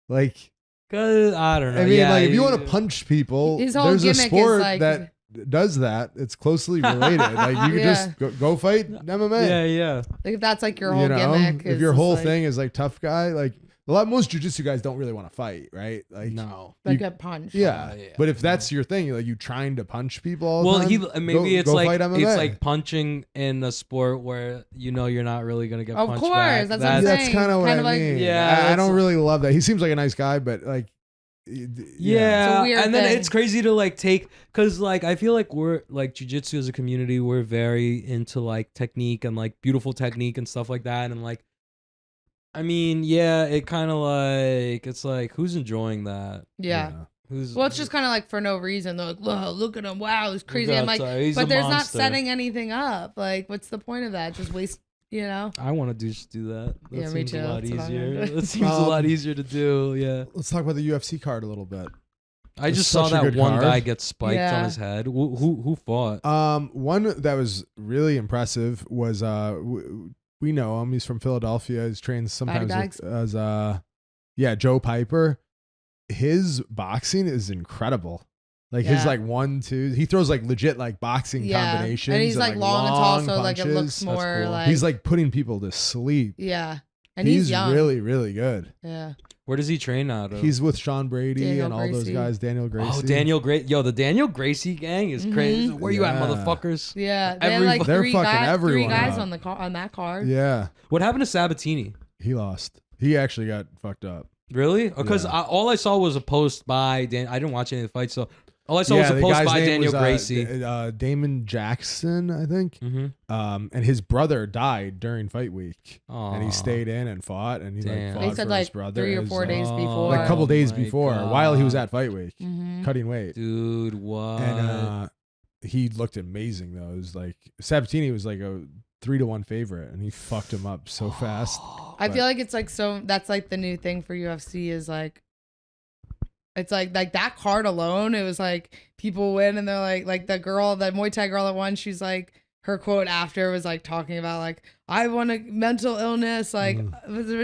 Speaker 3: Like,
Speaker 1: cause I don't know.
Speaker 3: I mean, like if you want to punch people,
Speaker 2: his whole
Speaker 3: there's a
Speaker 2: gimmick
Speaker 3: sport
Speaker 2: is like,
Speaker 3: that does that. It's closely related. Like you could just go fight MMA.
Speaker 1: Yeah.
Speaker 2: Like if that's like your whole gimmick.
Speaker 3: If your whole thing is like tough guy, like most jiu-jitsu guys don't really want to fight, right? Like
Speaker 1: no,
Speaker 2: like get punched.
Speaker 3: Yeah. But if that's your thing, like you trying to punch people all the time,
Speaker 1: it's like punching in a sport where you know you're not really gonna get punched back.
Speaker 2: That's what I'm saying.
Speaker 3: That's kind of what I mean.
Speaker 1: Yeah,
Speaker 3: I don't really love that. He seems like a nice guy, but like,
Speaker 1: yeah,
Speaker 2: it's a weird
Speaker 1: and then
Speaker 2: thing.
Speaker 1: it's crazy to like take, because like I feel like we're like jiu-jitsu as a community, we're very into like technique and like beautiful technique and stuff like that, and like I mean, it kind of like, it's like, who's enjoying that?
Speaker 2: Yeah. Well, it's just kind of like for no reason. They're like, whoa, look at him. Wow, he's crazy. I'm like, but there's not setting anything up. Like, what's the point of that? Just waste, you know?
Speaker 1: I want to just do that. That
Speaker 2: me
Speaker 1: seems
Speaker 2: too.
Speaker 1: a lot
Speaker 2: That's what I'm
Speaker 1: easier.
Speaker 2: gonna do.
Speaker 1: That seems a lot easier to do. Yeah.
Speaker 3: Let's talk about the UFC card a little bit.
Speaker 1: I just saw that one guy get spiked on his head. Who fought?
Speaker 3: One that was really impressive was we know him. He's from Philadelphia. He's trained sometimes as Joe Piper. His boxing is incredible. Like his like 1-2, he throws like legit like boxing combinations.
Speaker 2: And he's like long and tall, so like it looks more
Speaker 1: cool.
Speaker 2: like
Speaker 3: he's like putting people to sleep.
Speaker 2: Yeah. And he's young.
Speaker 3: really, really good.
Speaker 2: Yeah.
Speaker 1: Where does he train out of?
Speaker 3: He's with Sean Brady
Speaker 2: Daniel
Speaker 3: and all those
Speaker 2: Gracie.
Speaker 3: guys. Daniel Gracie.
Speaker 1: Oh, Daniel Gracie. Yo, the Daniel Gracie gang is crazy. Where you at, motherfuckers?
Speaker 2: Yeah. They had like
Speaker 3: They're
Speaker 2: three
Speaker 3: fucking
Speaker 2: guys
Speaker 3: everyone up.
Speaker 2: on the on that card.
Speaker 3: Yeah.
Speaker 1: What happened to Sabatini?
Speaker 3: He lost. He actually got fucked up.
Speaker 1: Really? Because
Speaker 3: Yeah.
Speaker 1: all I saw was a post by Dan. I didn't watch any of the fights, so all I saw was a
Speaker 3: the
Speaker 1: post
Speaker 3: guy's
Speaker 1: by
Speaker 3: name
Speaker 1: Daniel
Speaker 3: was,
Speaker 1: Gracie.
Speaker 3: Damon Jackson, I think.
Speaker 1: Mm-hmm.
Speaker 3: And his brother died during fight week, and he
Speaker 1: Aw.
Speaker 3: stayed in and fought, and he
Speaker 1: Damn.
Speaker 3: fought
Speaker 2: They
Speaker 3: for
Speaker 2: said
Speaker 3: his
Speaker 2: like
Speaker 3: brother.
Speaker 2: 3 or
Speaker 3: His,
Speaker 2: 4 days before.
Speaker 3: like a couple days
Speaker 1: my
Speaker 3: before,
Speaker 1: God.
Speaker 3: while he was at fight week,
Speaker 2: Mhm.
Speaker 3: cutting weight.
Speaker 1: Dude, what?
Speaker 3: And he looked amazing though. It was like Sabatini was like a 3-1 favorite, and he fucked him up so fast.
Speaker 2: I feel like it's like so that's like the new thing for UFC is like it's like that card alone, it was like people win and they're like the girl, the Muay Thai girl that won, she's like her quote after was like talking about like I won a mental illness, like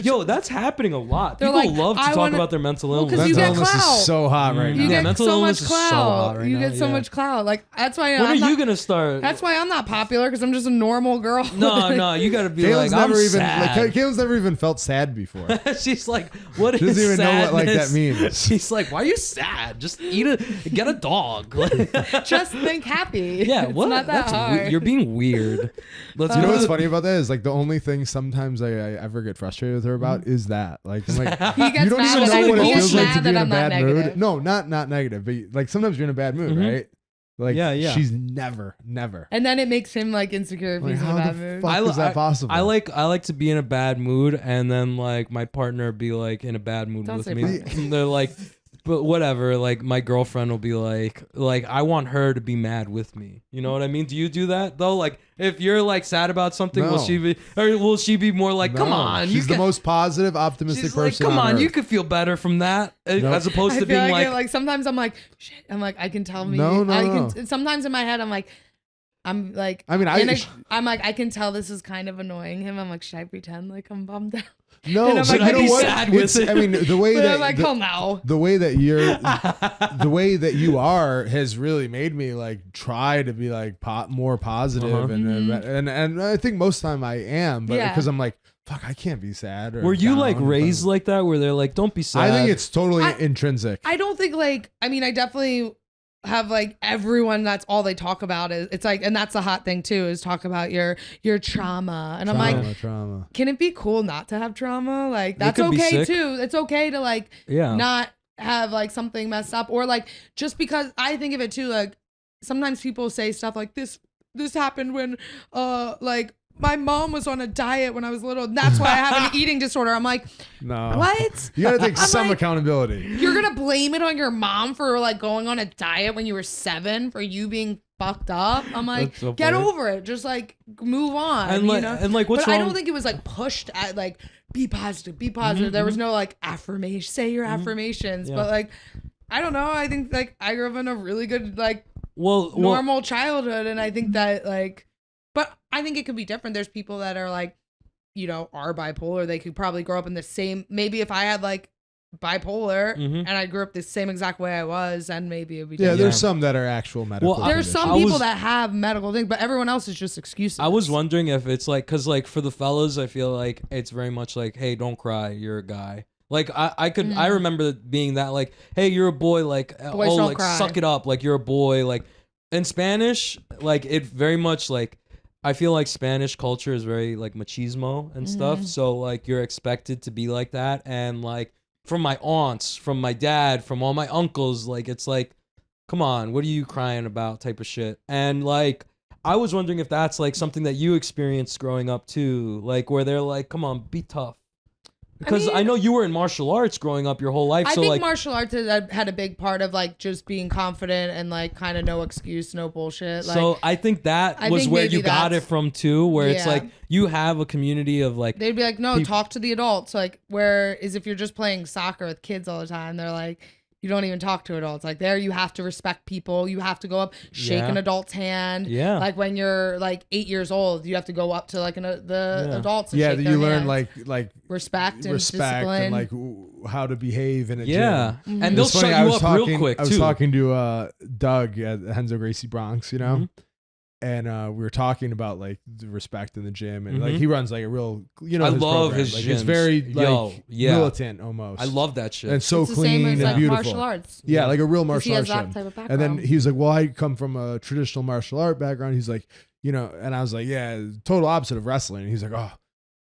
Speaker 1: Yo, that's happening a lot.
Speaker 2: They're
Speaker 1: People
Speaker 2: like,
Speaker 1: love to
Speaker 2: I
Speaker 1: talk
Speaker 2: wanna-
Speaker 1: about their mental
Speaker 2: Well,
Speaker 1: illness.
Speaker 2: 'cause you
Speaker 3: Mental
Speaker 2: get
Speaker 3: illness
Speaker 2: clout.
Speaker 3: is so hot right
Speaker 2: you
Speaker 3: now.
Speaker 1: Yeah,
Speaker 2: get
Speaker 1: mental
Speaker 2: so
Speaker 1: illness
Speaker 2: much
Speaker 1: is so
Speaker 2: clout.
Speaker 1: hot right
Speaker 2: you
Speaker 1: now,
Speaker 2: get so
Speaker 1: yeah.
Speaker 2: much clout. Like that's why
Speaker 1: When
Speaker 2: I'm
Speaker 1: are
Speaker 2: not,
Speaker 1: you gonna start?
Speaker 2: That's why I'm not popular because I'm just a normal girl.
Speaker 1: No, you gotta be
Speaker 3: Caleb's
Speaker 1: like, I'm
Speaker 3: never even
Speaker 1: sad.
Speaker 3: Caleb's never even felt sad before.
Speaker 1: She's like, what is
Speaker 3: She doesn't even know what like that
Speaker 1: sadness?
Speaker 3: means.
Speaker 1: She's like, why are you sad? Just get a dog.
Speaker 2: Just think happy.
Speaker 1: Yeah,
Speaker 2: It's
Speaker 1: what?
Speaker 2: not that
Speaker 1: That's
Speaker 2: hard.
Speaker 1: you're being weird. Let's
Speaker 3: You know
Speaker 1: go
Speaker 3: what's
Speaker 1: to-
Speaker 3: funny about that is like the only thing sometimes I ever get frustrated with her about is that like I'm like
Speaker 2: He gets
Speaker 3: you don't
Speaker 2: mad
Speaker 3: even
Speaker 2: that
Speaker 3: know what
Speaker 2: he
Speaker 3: it
Speaker 2: gets
Speaker 3: feels like
Speaker 2: mad
Speaker 3: to be in
Speaker 2: that
Speaker 3: a
Speaker 2: I'm not
Speaker 3: bad mood.
Speaker 2: negative.
Speaker 3: No, not negative, but like sometimes you're in a bad mood, right? Like
Speaker 1: Yeah.
Speaker 3: she's never.
Speaker 2: And then it makes him like insecure if
Speaker 3: Like,
Speaker 2: he's in a
Speaker 3: how
Speaker 2: bad
Speaker 3: the
Speaker 2: mood.
Speaker 3: fuck is that possible?
Speaker 1: I like to be in a bad mood, and then like my partner be like in a bad mood
Speaker 2: Don't
Speaker 1: with
Speaker 2: say
Speaker 1: me.
Speaker 2: partner.
Speaker 1: And they're like, but whatever. Like my girlfriend will be like I want her to be mad with me. You know what I mean? Do you do that though? Like if you're like sad about something,
Speaker 3: No.
Speaker 1: will she be more like, come
Speaker 3: No,
Speaker 1: on,
Speaker 3: she's the
Speaker 1: can-"
Speaker 3: most positive, optimistic
Speaker 1: She's like,
Speaker 3: person.
Speaker 1: come on,
Speaker 3: Earth.
Speaker 1: you could feel better from that, as opposed
Speaker 2: I
Speaker 1: to
Speaker 2: feel
Speaker 1: being
Speaker 2: like,
Speaker 1: like,
Speaker 2: like sometimes I'm like, shit. I'm like, I can tell me.
Speaker 3: No,
Speaker 2: I
Speaker 3: no.
Speaker 2: can. Sometimes in my head, I'm like, I mean, I'm like, I can tell this is kind of annoying him. I'm like, should I pretend like I'm bummed out?
Speaker 3: No,
Speaker 2: And I'm
Speaker 3: but
Speaker 2: like,
Speaker 3: you know
Speaker 2: I'd be
Speaker 3: what?
Speaker 1: sad with
Speaker 3: It's-
Speaker 1: it.
Speaker 3: I mean, the way
Speaker 2: But
Speaker 3: that
Speaker 2: I'm like, hell no.
Speaker 3: the way that you are has really made me like try to be like more positive and I think most of the time I am, but
Speaker 2: Yeah.
Speaker 3: because I'm like, fuck, I can't be sad. Or
Speaker 1: were you like
Speaker 3: down.
Speaker 1: raised like that, where they're like, don't be sad?
Speaker 3: I think it's totally
Speaker 2: I-
Speaker 3: intrinsic.
Speaker 2: I don't think like. I mean, I definitely have like everyone. That's all they talk about is it's like, and that's the hot thing too is talk about your trauma. And I'm like,
Speaker 3: trauma.
Speaker 2: can it be cool not to have trauma? Like that's
Speaker 1: could be
Speaker 2: okay
Speaker 1: sick.
Speaker 2: too. It's okay to like
Speaker 1: yeah.
Speaker 2: not have like something messed up or like just because I think of it too, like sometimes people say stuff like this happened when like my mom was on a diet when I was little and that's why I have an eating disorder. I'm like,
Speaker 3: No.
Speaker 2: what?
Speaker 3: You gotta take
Speaker 2: I'm
Speaker 3: some
Speaker 2: like-
Speaker 3: accountability.
Speaker 2: You're gonna blame it on your mom for like going on a diet when you were 7 for you being fucked up? I'm like,
Speaker 1: That's so
Speaker 2: get
Speaker 1: funny.
Speaker 2: over it. Just like move on.
Speaker 1: And
Speaker 2: you
Speaker 1: like,
Speaker 2: know?
Speaker 1: and like, what's
Speaker 2: But
Speaker 1: wrong?
Speaker 2: I don't think it was like pushed at like be positive, be positive. There was no like affirmation, say your affirmations.
Speaker 1: Yeah.
Speaker 2: But like, I don't know. I think like I grew up in a really good like
Speaker 1: well,
Speaker 2: normal childhood, and I think that like, but I think it could be different. There's people that are like, you know, are bipolar. They could probably grow up in the same. Maybe if I had like bipolar
Speaker 1: Mhm.
Speaker 2: and I grew up the same exact way I was, and maybe it'd be
Speaker 3: Yeah,
Speaker 2: different.
Speaker 3: there's some that are actual medical.
Speaker 1: Well,
Speaker 2: There's some
Speaker 1: I
Speaker 2: people
Speaker 1: was-
Speaker 2: that have medical things, but everyone else is just excuses.
Speaker 1: I was wondering if it's like, cause like for the fellas, I feel like it's very much like, hey, don't cry, you're a guy. Like I remember being that like, hey, you're a boy, like
Speaker 2: Boys don't
Speaker 1: like
Speaker 2: cry.
Speaker 1: suck it up, like you're a boy. Like in Spanish, like it very much like I feel like Spanish culture is very like machismo and stuff. So like you're expected to be like that, and like from my aunts, from my dad, from all my uncles, like it's like, come on, what are you crying about type of shit. And like I was wondering if that's like something that you experienced growing up too, like where they're like, come on, be tough. Because I
Speaker 2: mean-
Speaker 1: know you were in martial arts growing up your whole life.
Speaker 2: I
Speaker 1: so
Speaker 2: think
Speaker 1: like,
Speaker 2: martial arts had a big part of like just being confident and like kind of no excuse, no bullshit. Like,
Speaker 1: so I think that
Speaker 2: I
Speaker 1: was
Speaker 2: think
Speaker 1: where
Speaker 2: maybe
Speaker 1: you got it
Speaker 2: that's-
Speaker 1: from too, where it's
Speaker 2: Yeah.
Speaker 1: like you have a community of like,
Speaker 2: they'd be like, no,
Speaker 1: peop-
Speaker 2: talk to the adults. Like, whereas if you're just playing soccer with kids all the time, they're like, you don't even talk to adults. Like there, you have to respect people. You have to go up, shake
Speaker 1: Yeah.
Speaker 2: an adult's hand.
Speaker 1: Yeah.
Speaker 2: Like when you're like 8 years old, you have to go up to like the adults. And
Speaker 3: Yeah,
Speaker 2: shake
Speaker 3: that
Speaker 2: their
Speaker 3: you learn
Speaker 2: hands.
Speaker 3: like
Speaker 2: respect and
Speaker 3: respect
Speaker 2: discipline.
Speaker 3: and like how to behave in a
Speaker 1: yeah,
Speaker 3: gym.
Speaker 1: and they'll
Speaker 3: It's funny,
Speaker 1: shut
Speaker 3: I
Speaker 1: you
Speaker 3: was
Speaker 1: up real
Speaker 3: talking-
Speaker 1: quick
Speaker 3: I was
Speaker 1: too.
Speaker 3: talking to Doug at Henzo Gracie Bronx, you know, and we were talking about like the respect in the gym, and like he runs like a real, I love his
Speaker 1: gyms.
Speaker 3: It's very like militant almost.
Speaker 1: I love that shit.
Speaker 3: And so
Speaker 2: it's
Speaker 3: clean
Speaker 2: the same as,
Speaker 3: and beautiful.
Speaker 2: Martial arts.
Speaker 3: Yeah, like a real martial arts
Speaker 2: that
Speaker 3: gym.
Speaker 2: type of
Speaker 3: And
Speaker 2: background.
Speaker 3: then he was like, well, I come from a traditional martial art background. He's like, and I was like, yeah, total opposite of wrestling. And he's like, oh,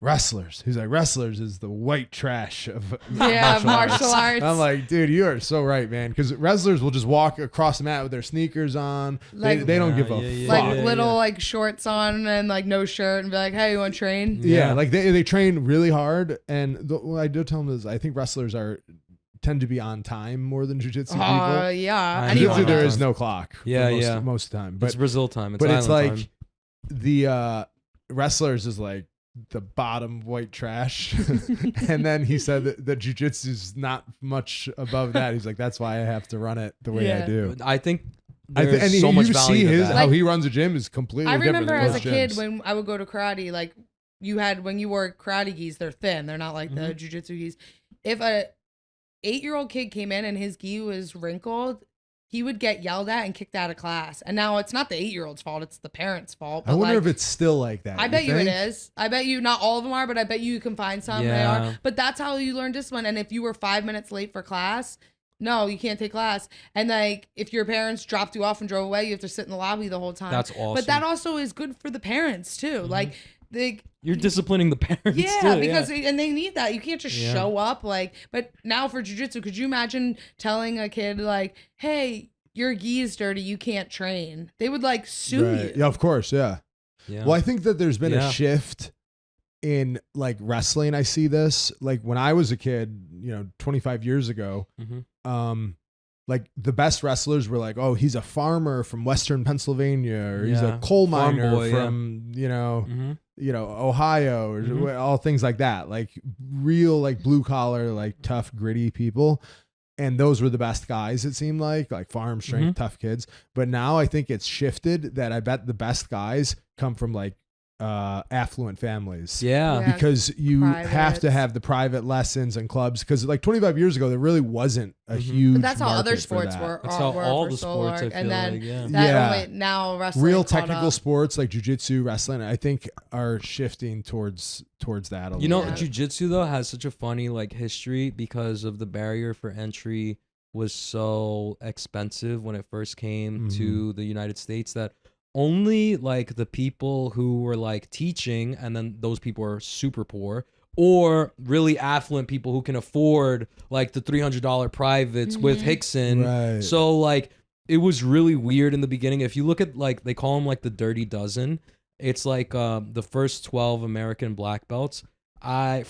Speaker 3: wrestlers. He's like, wrestlers is the white trash of
Speaker 2: martial arts.
Speaker 3: I'm like, dude, you are so right, man. Because wrestlers will just walk across the mat with their sneakers on. Like, they don't give a fuck.
Speaker 2: Like little like shorts on and like no shirt and be like, hey, you want to train?
Speaker 3: Yeah, like they train really hard. And what I do tell them is I think wrestlers tend to be on time more than jiu-jitsu people.
Speaker 2: Yeah.
Speaker 3: Jiu-jitsu, there is no clock.
Speaker 1: Yeah,
Speaker 3: most of the time. But
Speaker 1: it's Brazil time.
Speaker 3: It's like
Speaker 1: time.
Speaker 3: The wrestlers is like the bottom white trash. And then he said that jiu-jitsu is not much above that. He's like, that's why I have to run it the way I do.
Speaker 1: I think there's so much value to that.
Speaker 3: How he runs a gym is completely different.
Speaker 2: I remember as a kid when I would go to karate, like when you wore karate gis, they're thin. They're not like the jiu-jitsu gis. If a 8-year-old kid came in and his gi was wrinkled, he would get yelled at and kicked out of class. And now it's not the 8-year-old's fault, it's the parents' fault. But
Speaker 3: I wonder if it's still like that.
Speaker 2: I bet you it is. I bet you not all of them are, but I bet you can find some they are. But that's how you learn discipline. And if you were 5 minutes late for class, no, you can't take class. And like if your parents dropped you off and drove away, you have to sit in the lobby the whole time.
Speaker 1: That's awesome.
Speaker 2: But that also is good for the parents too. Like
Speaker 1: you're disciplining the parents.
Speaker 2: Yeah, because and they need that. You can't just show up but now for jiu-jitsu, could you imagine telling a kid like, hey, your gi is dirty, you can't train? They would like sue you.
Speaker 3: Yeah, of course, yeah. Well, I think that there's been a shift in like wrestling. I see this like when I was a kid, 25 years ago, like the best wrestlers were like, oh, he's a farmer from Western Pennsylvania, or he's a coal miner from, Ohio, or all things like that. Like real, like blue collar, like tough, gritty people. And those were the best guys, it seemed like farm strength, tough kids. But now I think it's shifted that I bet the best guys come from like affluent families.
Speaker 1: Yeah.
Speaker 3: Because you have to have the private lessons and clubs. Because like 25 years ago, there really wasn't a huge.
Speaker 2: But that's how other sports were.
Speaker 1: That's how all the sports. I feel
Speaker 2: and then
Speaker 1: like,
Speaker 2: now wrestling.
Speaker 3: Real technical sports like jiu-jitsu, wrestling, I think are shifting towards that a little bit.
Speaker 1: Jiu-jitsu though has such a funny like history because of the barrier for entry was so expensive when it first came to the United States that only like the people who were like teaching, and then those people are super poor, or really affluent people who can afford like the $300 privates with Hickson.
Speaker 3: Right.
Speaker 1: So like it was really weird in the beginning. If you look at like they call them like the Dirty Dozen, it's like the first 12 American black belts. I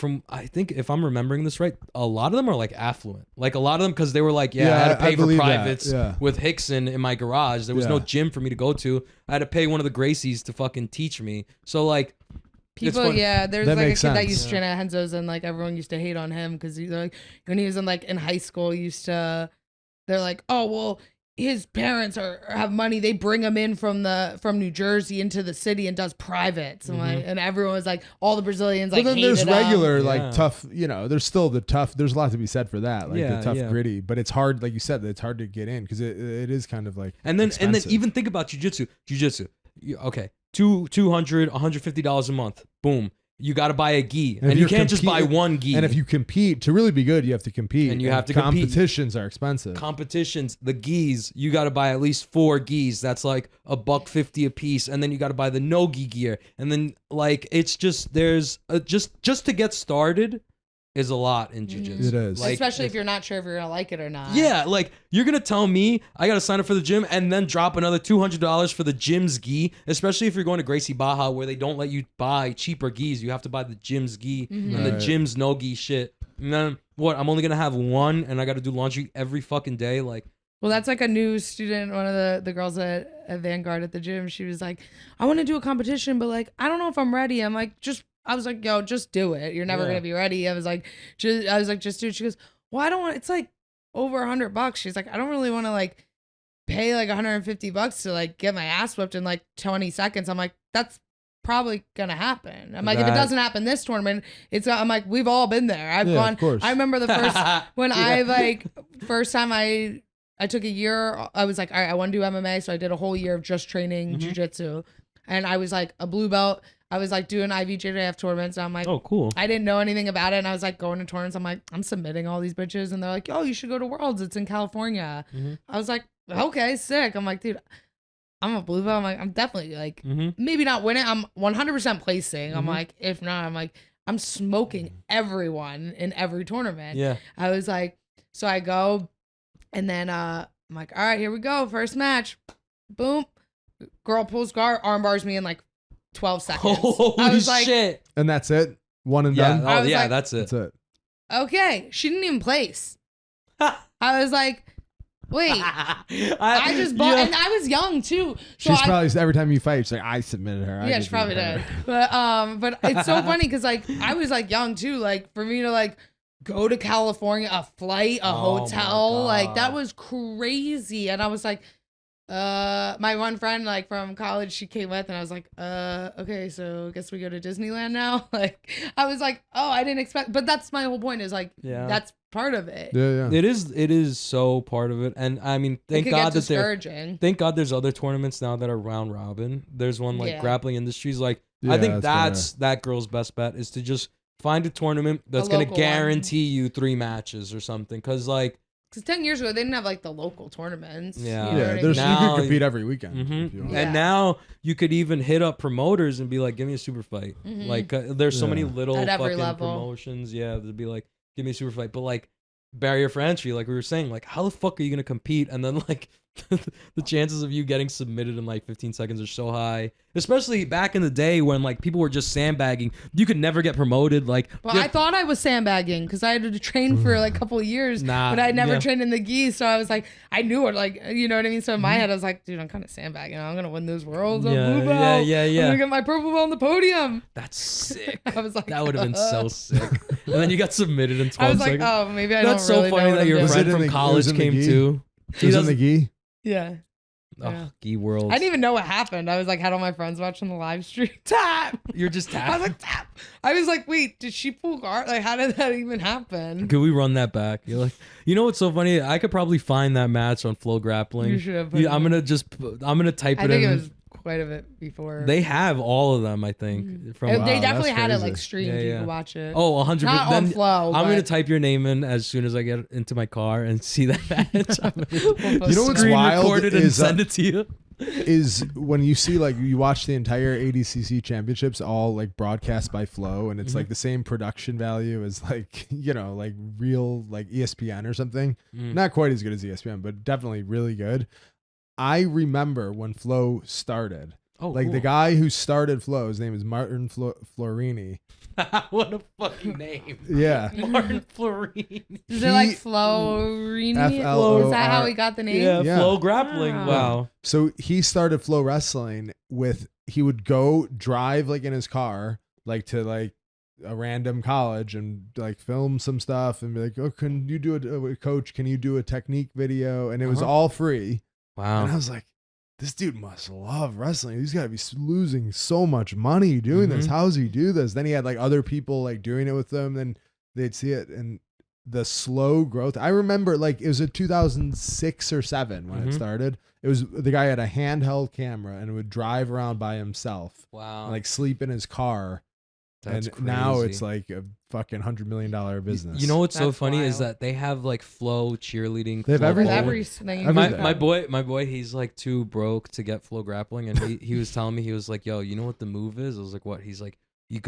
Speaker 1: think if I'm remembering this right, a lot of them are like affluent. Like a lot of them because they were like, I had to pay for privates with Hickson in my garage. There was no gym for me to go to. I had to pay one of the Gracies to fucking teach me. So like
Speaker 2: people, there's like a kid that used to train at Henzo's and like everyone used to hate on him because he's like when he was in high school, they're like, oh well, his parents have money. They bring him in from New Jersey into the city and does privates. And and everyone was like, all the Brazilians like.
Speaker 3: But then there's regular like tough. There's still the tough. There's a lot to be said for that, like the tough gritty. But it's hard, like you said, it's hard to get in because it is kind of like.
Speaker 1: And then even think about jujitsu. Okay, $200, $150 a month. Boom. You got to buy a gi, and you can't just buy one gi.
Speaker 3: And if you compete, to really be good, you have to compete.
Speaker 1: And you have to
Speaker 3: competitions are expensive.
Speaker 1: Competitions, the gis, you got to buy at least 4 gis. That's like $150 a piece, and then you got to buy the no gi gear, and then like it's just there's just to get started is a lot in jiu-jitsu.
Speaker 3: It is.
Speaker 2: Like, especially if you're not sure if you're going to like it or not.
Speaker 1: Yeah, like you're going to tell me I got to sign up for the gym and then drop another $200 for the gym's gi, especially if you're going to Gracie Baja where they don't let you buy cheaper gis. You have to buy the gym's gi and the gym's no gi shit. And then what? I'm only going to have one and I got to do laundry every fucking day. Like,
Speaker 2: well, that's like a new student, one of the girls at Vanguard at the gym. She was like, I want to do a competition, but like, I don't know if I'm ready. I'm like, I was like, yo, just do it. You're never going to be ready. I was like, just do it. She goes, well, I don't want, it's like over $100. She's like, I don't really want to like pay like $150 to like get my ass whipped in like 20 seconds. I'm like, that's probably going to happen. I'm like, if it doesn't happen this tournament, I'm like, we've all been there. I've gone, I remember the first, when I like, first time I I took a year. I was like, all right, I want to do MMA. So I did a whole year of just training jujitsu. And I was like a blue belt. I was like doing IBJJF tournaments. And I'm like,
Speaker 1: oh, cool.
Speaker 2: I didn't know anything about it. And I was like going to tournaments. I'm like, I'm submitting all these bitches. And they're like, oh, you should go to Worlds. It's in California. I was like, okay, sick. I'm like, dude, I'm a blue belt. I'm like, I'm definitely like, maybe not winning. I'm 100% placing. I'm like, if not, I'm like, I'm smoking everyone in every tournament.
Speaker 1: Yeah.
Speaker 2: I was like, so I go and then I'm like, all right, here we go. First match. Boom. Girl pulls guard, arm bars me in like 12 seconds.
Speaker 1: Holy
Speaker 2: I was like,
Speaker 1: shit.
Speaker 3: And that's it? One and done?
Speaker 1: Oh, yeah,
Speaker 2: like,
Speaker 1: that's it.
Speaker 3: That's it.
Speaker 2: Okay. She didn't even place. I was like, wait. I just bought, and I was young too. So
Speaker 3: She's probably, every time you fight, she's like, I submitted her.
Speaker 2: Yeah, she probably did. But it's so funny because like I was like young too. Like for me to like go to California, a flight, a hotel, like that was crazy. And I was like, my one friend like from college, she came with, and I was like, okay, so I guess we go to Disneyland now. Like I was like, oh, I didn't expect, but that's my whole point is like, that's part of it.
Speaker 3: Yeah.
Speaker 1: It is so part of it. And I mean, thank God there's other tournaments now that are round robin. There's one like Grappling Industries. Like I think that's that girl's best bet is to just find a tournament that's going to guarantee you 3 matches or something. Cause like,
Speaker 2: because 10 years ago, they didn't have like the local tournaments.
Speaker 1: Yeah.
Speaker 2: You know
Speaker 3: you could compete every weekend. If you want.
Speaker 1: And now you could even hit up promoters and be like, give me a super fight. Like there's so many little fucking promotions. Yeah. They'd be like, give me a super fight. But like barrier for entry, like we were saying, like how the fuck are you going to compete? And then like the chances of you getting submitted in like 15 seconds are so high, especially back in the day when like people were just sandbagging. You could never get promoted. Like,
Speaker 2: well, I thought I was sandbagging because I had to train for like a couple of years, but I never trained in the gi. So I was like, I knew it, like, you know what I mean? So in my head, I was like, dude, I'm kind of sandbagging. I'm going to win those worlds. I'm blue belt.
Speaker 1: Yeah.
Speaker 2: I'm going to get my purple belt on the podium.
Speaker 1: That's sick.
Speaker 2: I was like,
Speaker 1: that would have been so sick. And then you got submitted in 12
Speaker 2: I was like,
Speaker 1: seconds.
Speaker 2: oh, maybe I
Speaker 1: That's
Speaker 2: don't really
Speaker 1: so funny
Speaker 2: know
Speaker 1: that your friend from college came too.
Speaker 3: He was in the gi?
Speaker 2: Yeah.
Speaker 1: Oh, gi world.
Speaker 2: I didn't even know what happened. I was like, had all my friends watching the live stream. Tap.
Speaker 1: You're just tapping.
Speaker 2: I was like, tap. I was like, wait, did she pull guard? Like, how did that even happen?
Speaker 1: Could we run that back? You're like, you know what's so funny? I could probably find that match on Flow Grappling.
Speaker 2: You should have.
Speaker 1: I'm gonna type it in.
Speaker 2: I think it was quite a bit before.
Speaker 1: They have all of them, I think.
Speaker 2: They definitely had it like streamed. You could watch it.
Speaker 1: Oh, 100%.
Speaker 2: Not on Flow.
Speaker 1: I'm gonna type your name in as soon as I get into my car and see that match.
Speaker 3: You know what's wild
Speaker 1: recorded and send it to you.
Speaker 3: Is when you see like you watch the entire ADCC championships all like broadcast by Flow, and it's like the same production value as like, you know, like real like ESPN or something. Not quite as good as ESPN, but definitely really good. I remember when Flow started. Oh, like the guy who started Flow, his name is Martin Florini.
Speaker 1: What a fucking name.
Speaker 3: Yeah.
Speaker 1: Martin Florini.
Speaker 2: Is it like Florini?
Speaker 3: F-L-O-R.
Speaker 2: Is that how he got the name?
Speaker 1: Yeah. Flow Grappling. Wow.
Speaker 3: So he started Flow Wrestling he would go drive like in his car, like to like a random college and like film some stuff and be like, oh, can you do coach, can you do a technique video? And it was all free.
Speaker 1: Wow.
Speaker 3: And I was like, this dude must love wrestling. He's got to be losing so much money doing this. How does he do this? Then he had like other people like doing it with them. Then they'd see it and the slow growth. I remember like it was in 2006 or 7 when it started. It was the guy had a handheld camera and would drive around by himself.
Speaker 1: Wow.
Speaker 3: And, like sleep in his car.
Speaker 1: That's
Speaker 3: and
Speaker 1: crazy.
Speaker 3: Now it's like a fucking $100 million business.
Speaker 1: You know what's so funny is that they have like Flow cheerleading.
Speaker 3: They have everything.
Speaker 2: Everything.
Speaker 1: My boy, he's like too broke to get Flow Grappling, and he was telling me, he was like, yo, you know what the move is? I was like, what? He's like, you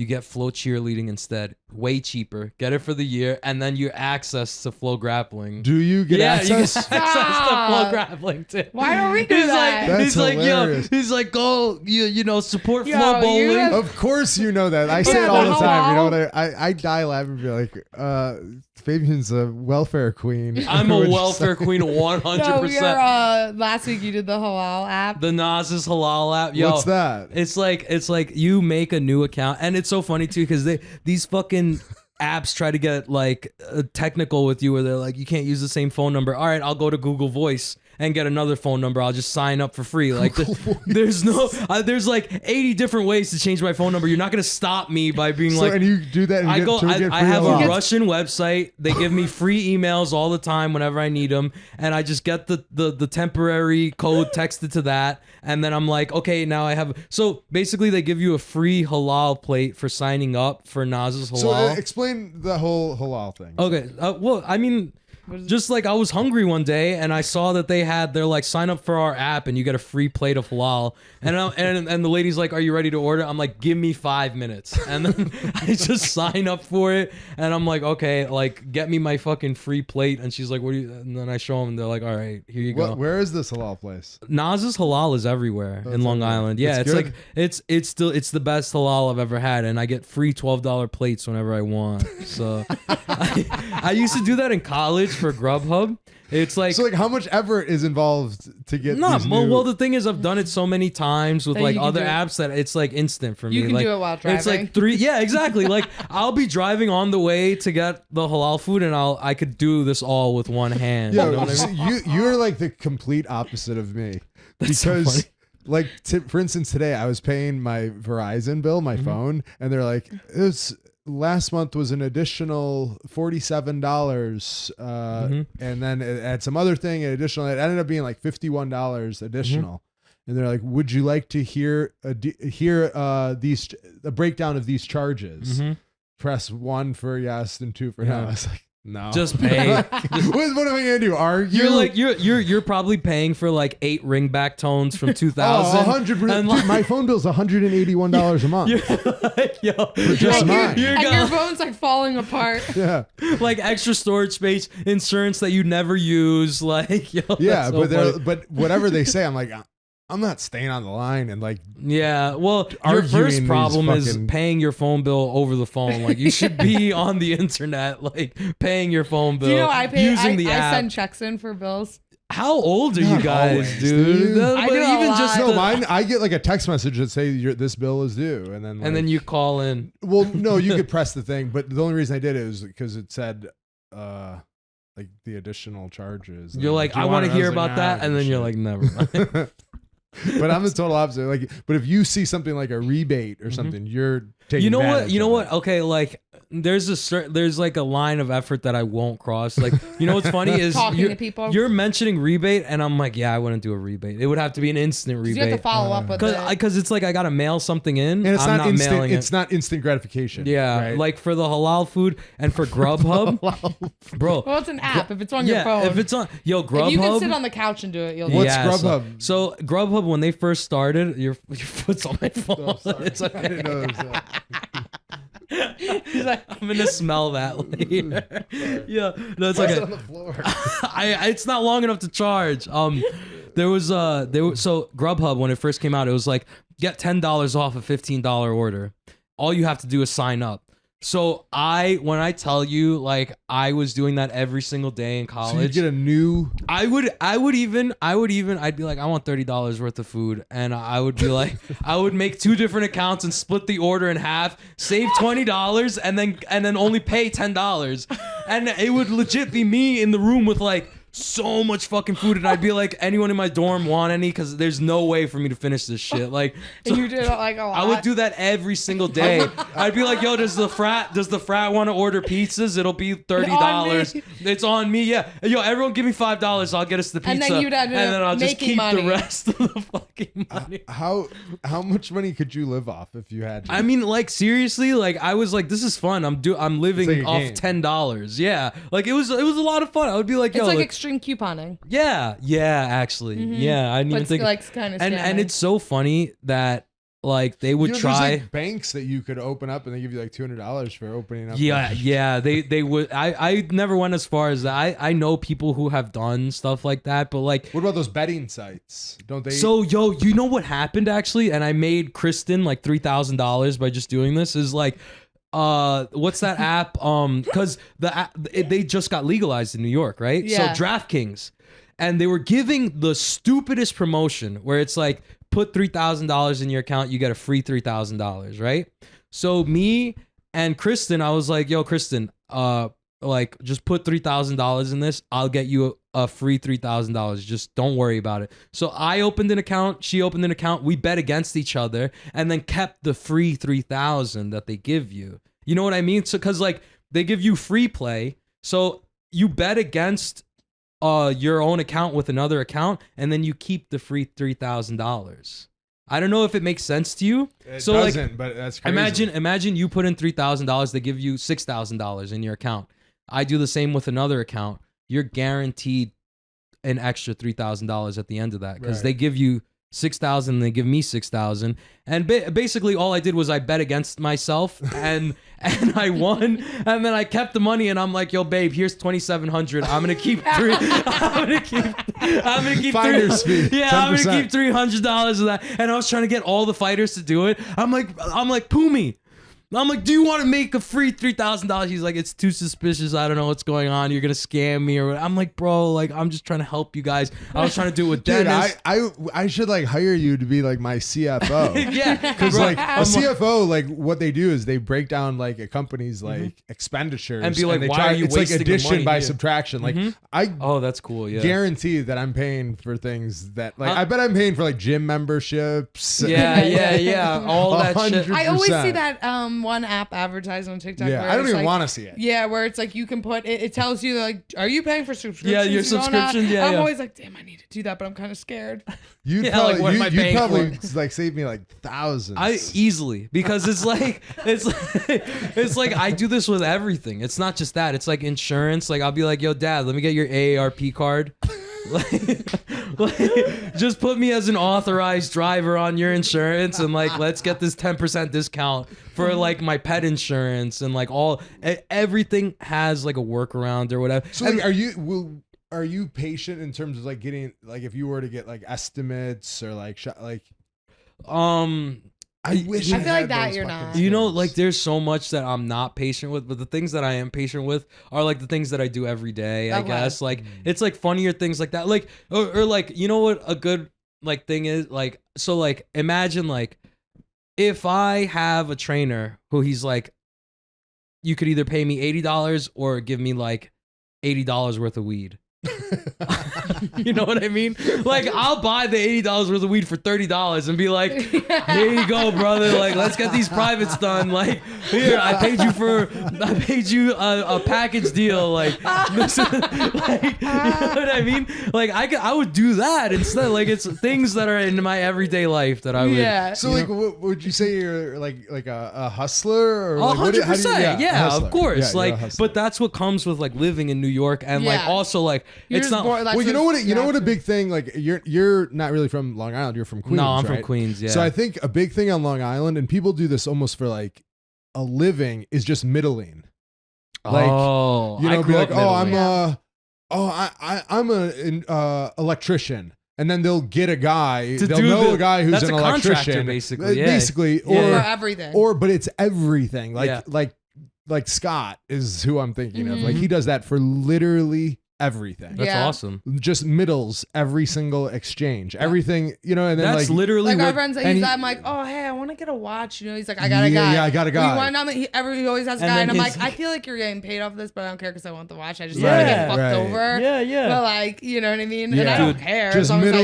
Speaker 1: get Flow cheerleading instead, way cheaper. Get it for the year, and then you access to Flow Grappling.
Speaker 3: Do you get access?
Speaker 1: You get access to Flow Grappling too.
Speaker 2: Why don't we do that?
Speaker 1: He's like, yo, he's like, go, you know, support Flow Bowling.
Speaker 3: Of course you know that. I say it all the time. You know what? I die laughing and be like, Fabian's a welfare queen.
Speaker 1: I'm a welfare queen 100%.
Speaker 2: No, last week you did the halal app.
Speaker 1: The Nas's halal app. Yo,
Speaker 3: what's that?
Speaker 1: It's like you make a new account, and it's so funny too because these fucking apps try to get like technical with you, where they're like, you can't use the same phone number. All right, I'll go to Google Voice. and get another phone number. I'll just sign up for free. Like there's like 80 different ways to change my phone number. You're not gonna stop me by being like.
Speaker 3: And you do that. And
Speaker 1: I have a Russian website. They give me free emails all the time whenever I need them, and I just get the temporary code texted to that, and then I'm like, okay, now I have. So basically, they give you a free halal plate for signing up for Naz's Halal.
Speaker 3: So explain the whole halal thing.
Speaker 1: Okay, well, I mean, just like I was hungry one day and I saw that they're like, sign up for our app and you get a free plate of halal. And the lady's like, are you ready to order? I'm like, give me 5 minutes. And then I just sign up for it. And I'm like, okay, like get me my fucking free plate. And she's like, what do you, and then I show them and they're like, all right, here you go.
Speaker 3: Where is this halal place?
Speaker 1: Naz's Halal is everywhere in Long Island. Yeah, it's like, it's the best halal I've ever had. And I get free $12 plates whenever I want. So I used to do that in college for Grubhub. It's like,
Speaker 3: so like how much effort is involved to get
Speaker 1: well the thing is I've done it so many times with like other apps that it's like instant for me.
Speaker 2: You can
Speaker 1: like,
Speaker 2: do it while driving.
Speaker 1: It's like exactly. Like I'll be driving on the way to get the halal food and I could do this all with one hand.
Speaker 3: Yeah,
Speaker 1: you know what I mean?
Speaker 3: You're like the complete opposite of me.
Speaker 1: That's so
Speaker 3: because
Speaker 1: funny.
Speaker 3: like for instance today I was paying my Verizon bill, my phone, and they're like, last month was an additional $47, and then it had some other thing additional. It ended up being like $51 additional, and they're like, "Would you like to hear a breakdown of these charges?" Press 1 for yes and 2 for no. I was like, no,
Speaker 1: just pay.
Speaker 3: What am I gonna do? Argue?
Speaker 1: You're like you're probably paying for like 8 ringback tones from 2000.
Speaker 3: 100%. Dude, my phone bill's $181 a month. For just mine.
Speaker 2: Your phone's like falling apart.
Speaker 3: Yeah,
Speaker 1: like extra storage space, insurance that you never use. Like
Speaker 3: but whatever they say, I'm like, I'm not staying on the line and like.
Speaker 1: Yeah, well, your first problem is paying your phone bill over the phone. Like you should be on the internet, like paying your phone bill.
Speaker 2: Do you know I pay?
Speaker 1: Using the app.
Speaker 2: I send checks in for bills.
Speaker 1: How old are you guys,
Speaker 3: always,
Speaker 1: dude?
Speaker 2: I do even just
Speaker 3: mine. I get like a text message that say this bill is due, and then
Speaker 1: you call in.
Speaker 3: Well, no, you could press the thing, but the only reson I did it was because it said like the additional charges.
Speaker 1: You're like, I want to hear about that, and then you're like, never mind.
Speaker 3: But I'm the total opposite. Like, but if you see something like a rebate or something, you're taking.
Speaker 1: You know what? Okay, like there's like a line of effort that I won't cross. Like, you know what's funny is
Speaker 2: talking to people.
Speaker 1: You're mentioning rebate, and I'm like, yeah, I wouldn't do a rebate. It would have to be an instant rebate.
Speaker 2: You have to follow up with it
Speaker 1: because it's like I gotta mail something in,
Speaker 3: and it's
Speaker 1: I'm
Speaker 3: not instant.
Speaker 1: mailing
Speaker 3: It's not instant gratification.
Speaker 1: Yeah,
Speaker 3: right?
Speaker 1: like for the halal food and for Grubhub, bro.
Speaker 2: Well, it's an app. If it's on your phone,
Speaker 1: if it's on Grubhub,
Speaker 2: if you can sit on the couch and do it, you'll.
Speaker 3: What's Grubhub?
Speaker 1: So Grubhub, when they first started, your foot's on my phone.
Speaker 3: Oh,
Speaker 1: it's okay.
Speaker 3: I didn't know that.
Speaker 1: He's like, I'm gonna smell that later. Yeah, no, it's okay.
Speaker 3: On the floor.
Speaker 1: It's not long enough to charge. So Grubhub, when it first came out, it was like, get $10 off a $15 order. All you have to do is sign up. So when I tell you, like, I was doing that every single day in college.
Speaker 3: So you get a new.
Speaker 1: I'd be like, I want $30 worth of food, and I would be like, I would make 2 different accounts and split the order in half, save $20, and then only pay $10, and it would legit be me in the room with like so much fucking food, and I'd be like, anyone in my dorm want any? Because there's no way for me to finish this shit. Like,
Speaker 2: and you did like a lot.
Speaker 1: I would do that every single day. I'd be like, yo, does the frat want to order pizzas? It'll be $30. It's on me. Yeah. Yo, everyone give me $5. I'll get us the pizza.
Speaker 2: And then you'd end
Speaker 1: and then I'll just keep
Speaker 2: money.
Speaker 1: the rest of the fucking money.
Speaker 3: How much money could you live off if you had to?
Speaker 1: I mean, like, seriously, like, I was like, this is fun. I'm living
Speaker 3: like
Speaker 1: off $10. Yeah. Like, it was a lot of fun. I would be like, yo,
Speaker 2: it's like extreme couponing.
Speaker 1: Yeah, actually. Yeah, I didn't even think.
Speaker 2: Like, kind of
Speaker 1: and it's so funny that like they would try.
Speaker 3: There's like banks that you could open up and they give you like $200 for opening up.
Speaker 1: Yeah, they would. I never went as far as that. I know people who have done stuff like that, but like,
Speaker 3: what about those betting sites? Don't they?
Speaker 1: So yo, you know what happened actually? And I made Kristen like $3,000 by just doing this. Is like, what's that app? Because they just got legalized in New York, right?
Speaker 2: Yeah.
Speaker 1: So DraftKings, and they were giving the stupidest promotion where it's like, put $3,000 in your account, you get a free $3,000, right? So me and Kristen, I was like, yo, Kristen, like just put $3,000 in this. I'll get you a free $3,000. Just don't worry about it. So I opened an account. She opened an account. We bet against each other and then kept the free 3,000 that they give you. You know what I mean? So because like they give you free play. So you bet against your own account with another account, and then you keep the free $3,000. I don't know if it makes sense to you.
Speaker 3: It
Speaker 1: so
Speaker 3: doesn't,
Speaker 1: like,
Speaker 3: but that's crazy.
Speaker 1: Imagine you put in $3,000, they give you $6,000 in your account. I do the same with another account. You're guaranteed an extra $3,000 at the end of that because they give you $6,000, they give me $6,000, and basically all I did was I bet against myself and I won, and then I kept the money, and I'm like, yo, babe, here's $2,700. I'm gonna keep
Speaker 3: finder's fee.
Speaker 1: Yeah,
Speaker 3: 10%.
Speaker 1: I'm gonna keep $300 of that, and I was trying to get all the fighters to do it. I'm like, Pumi. I'm like, do you want to make a free $3,000? He's like, it's too suspicious. I don't know what's going on. You're going to scam me. Or I'm like, bro, like, I'm just trying to help you guys. I was trying to do it with Dennis.
Speaker 3: I should like hire you to be like my CFO.
Speaker 1: Yeah.
Speaker 3: Because like a CFO, like what they do is they break down like a company's like expenditures.
Speaker 1: And be like, why are you
Speaker 3: it's
Speaker 1: wasting
Speaker 3: like addition
Speaker 1: money
Speaker 3: by
Speaker 1: here?
Speaker 3: subtraction. Like
Speaker 1: Oh, that's cool. Yeah.
Speaker 3: guarantee that I'm paying for things that like, I bet I'm paying for like gym memberships.
Speaker 1: Yeah. All that shit.
Speaker 3: 100%.
Speaker 2: I always see that one app advertised on TikTok.
Speaker 3: Yeah,
Speaker 2: where
Speaker 3: I don't
Speaker 2: it's
Speaker 3: even
Speaker 2: like,
Speaker 3: want to see it.
Speaker 2: Yeah, where it's like you can put it. It tells you like, are you paying for subscriptions?
Speaker 1: Yeah, your
Speaker 2: You don't
Speaker 1: subscription.
Speaker 2: have-
Speaker 1: Yeah,
Speaker 2: I'm
Speaker 1: yeah.
Speaker 2: always like, damn, I need to do that, but I'm kind of scared.
Speaker 3: You'd
Speaker 1: Yeah,
Speaker 3: probably,
Speaker 1: like, what am I
Speaker 3: you'd
Speaker 1: paying
Speaker 3: probably
Speaker 1: for?
Speaker 3: like save me like thousands.
Speaker 1: Easily, because it's like it's like I do this with everything. It's not just that. It's like insurance. Like I'll be like, yo, dad, let me get your AARP card. like, just put me as an authorized driver on your insurance, and like let's get this 10% discount for like my pet insurance, and like everything has like a workaround or whatever.
Speaker 3: So like, are you patient in terms of like getting like if you were to get like estimates or like I wish
Speaker 2: I
Speaker 3: I
Speaker 2: feel
Speaker 3: had
Speaker 2: like that
Speaker 3: those
Speaker 2: you're
Speaker 3: fucking
Speaker 2: not.
Speaker 1: You know,
Speaker 3: skills.
Speaker 1: like there's so much that I'm not patient with, but the things that I am patient with are like the things that I do every day, I
Speaker 2: Okay.
Speaker 1: guess. Like it's like funnier things like that. Like or like, you know what a good like thing is? Like, so like imagine like if I have a trainer who he's like, you could either pay me $80 or give me like $80 worth of weed. You know what I mean? Like I'll buy the $80 worth of weed for $30 and be like, here you go, brother. Like let's get these privates done. Like here, I paid you a package deal. Like, this is, like, you know what I mean? Like I would do that instead. Like it's things that are in my everyday life that I would.
Speaker 2: Yeah.
Speaker 3: So like, what would you say you're like a hustler or like,
Speaker 1: 100%. Yeah,
Speaker 3: hustler.
Speaker 1: of course.
Speaker 3: Yeah, you're a
Speaker 1: like,
Speaker 3: hustler.
Speaker 1: but that's what comes with like living in New York and like
Speaker 2: Yeah.
Speaker 1: also like
Speaker 2: You're
Speaker 1: it's
Speaker 2: just
Speaker 1: not.
Speaker 2: bored, like,
Speaker 3: Well, you know what? You know what a
Speaker 2: naturally.
Speaker 3: big thing. Like you're not really from Long Island. You're from Queens.
Speaker 1: No, I'm
Speaker 3: right?
Speaker 1: from Queens. Yeah.
Speaker 3: So I think a big thing on Long Island, and people do this almost for like a living, is just middling. Like,
Speaker 1: oh,
Speaker 3: you
Speaker 1: I
Speaker 3: know, be
Speaker 1: grew
Speaker 3: like,
Speaker 1: up
Speaker 3: oh,
Speaker 1: middling.
Speaker 3: I'm a electrician, and then they'll get a guy.
Speaker 1: To
Speaker 3: They'll
Speaker 1: do
Speaker 3: know
Speaker 1: the-
Speaker 3: a guy who's
Speaker 1: that's
Speaker 3: an
Speaker 1: a contractor,
Speaker 3: electrician,
Speaker 1: basically, yeah.
Speaker 3: basically,
Speaker 2: For everything.
Speaker 3: but it's everything. Like
Speaker 1: Yeah.
Speaker 3: like Scott is who I'm thinking of.
Speaker 2: Mhm.
Speaker 3: Like he does that for literally everything.
Speaker 1: That's
Speaker 2: Yeah.
Speaker 1: awesome.
Speaker 3: Just middles every single exchange, everything, you know, and then
Speaker 1: That's
Speaker 3: like
Speaker 1: literally
Speaker 2: Like our
Speaker 1: what.
Speaker 2: friends that
Speaker 3: and
Speaker 2: use
Speaker 3: he-
Speaker 2: that, I'm like, oh hey, I want to get a watch. You know, he's like, I got a
Speaker 3: Yeah,
Speaker 2: guy.
Speaker 3: yeah, I got a guy.
Speaker 2: We went down. He always has a
Speaker 1: And
Speaker 2: guy,
Speaker 1: then
Speaker 2: and I'm
Speaker 1: his-
Speaker 2: like, I feel like you're getting paid off of this, but I don't care because I want the watch. I just want to
Speaker 1: Yeah.
Speaker 2: get fucked
Speaker 3: Right.
Speaker 2: over.
Speaker 1: Yeah.
Speaker 2: But like, you know what I mean?
Speaker 3: Yeah.
Speaker 2: And I don't
Speaker 1: Dude,
Speaker 2: care.
Speaker 3: just
Speaker 2: as long as I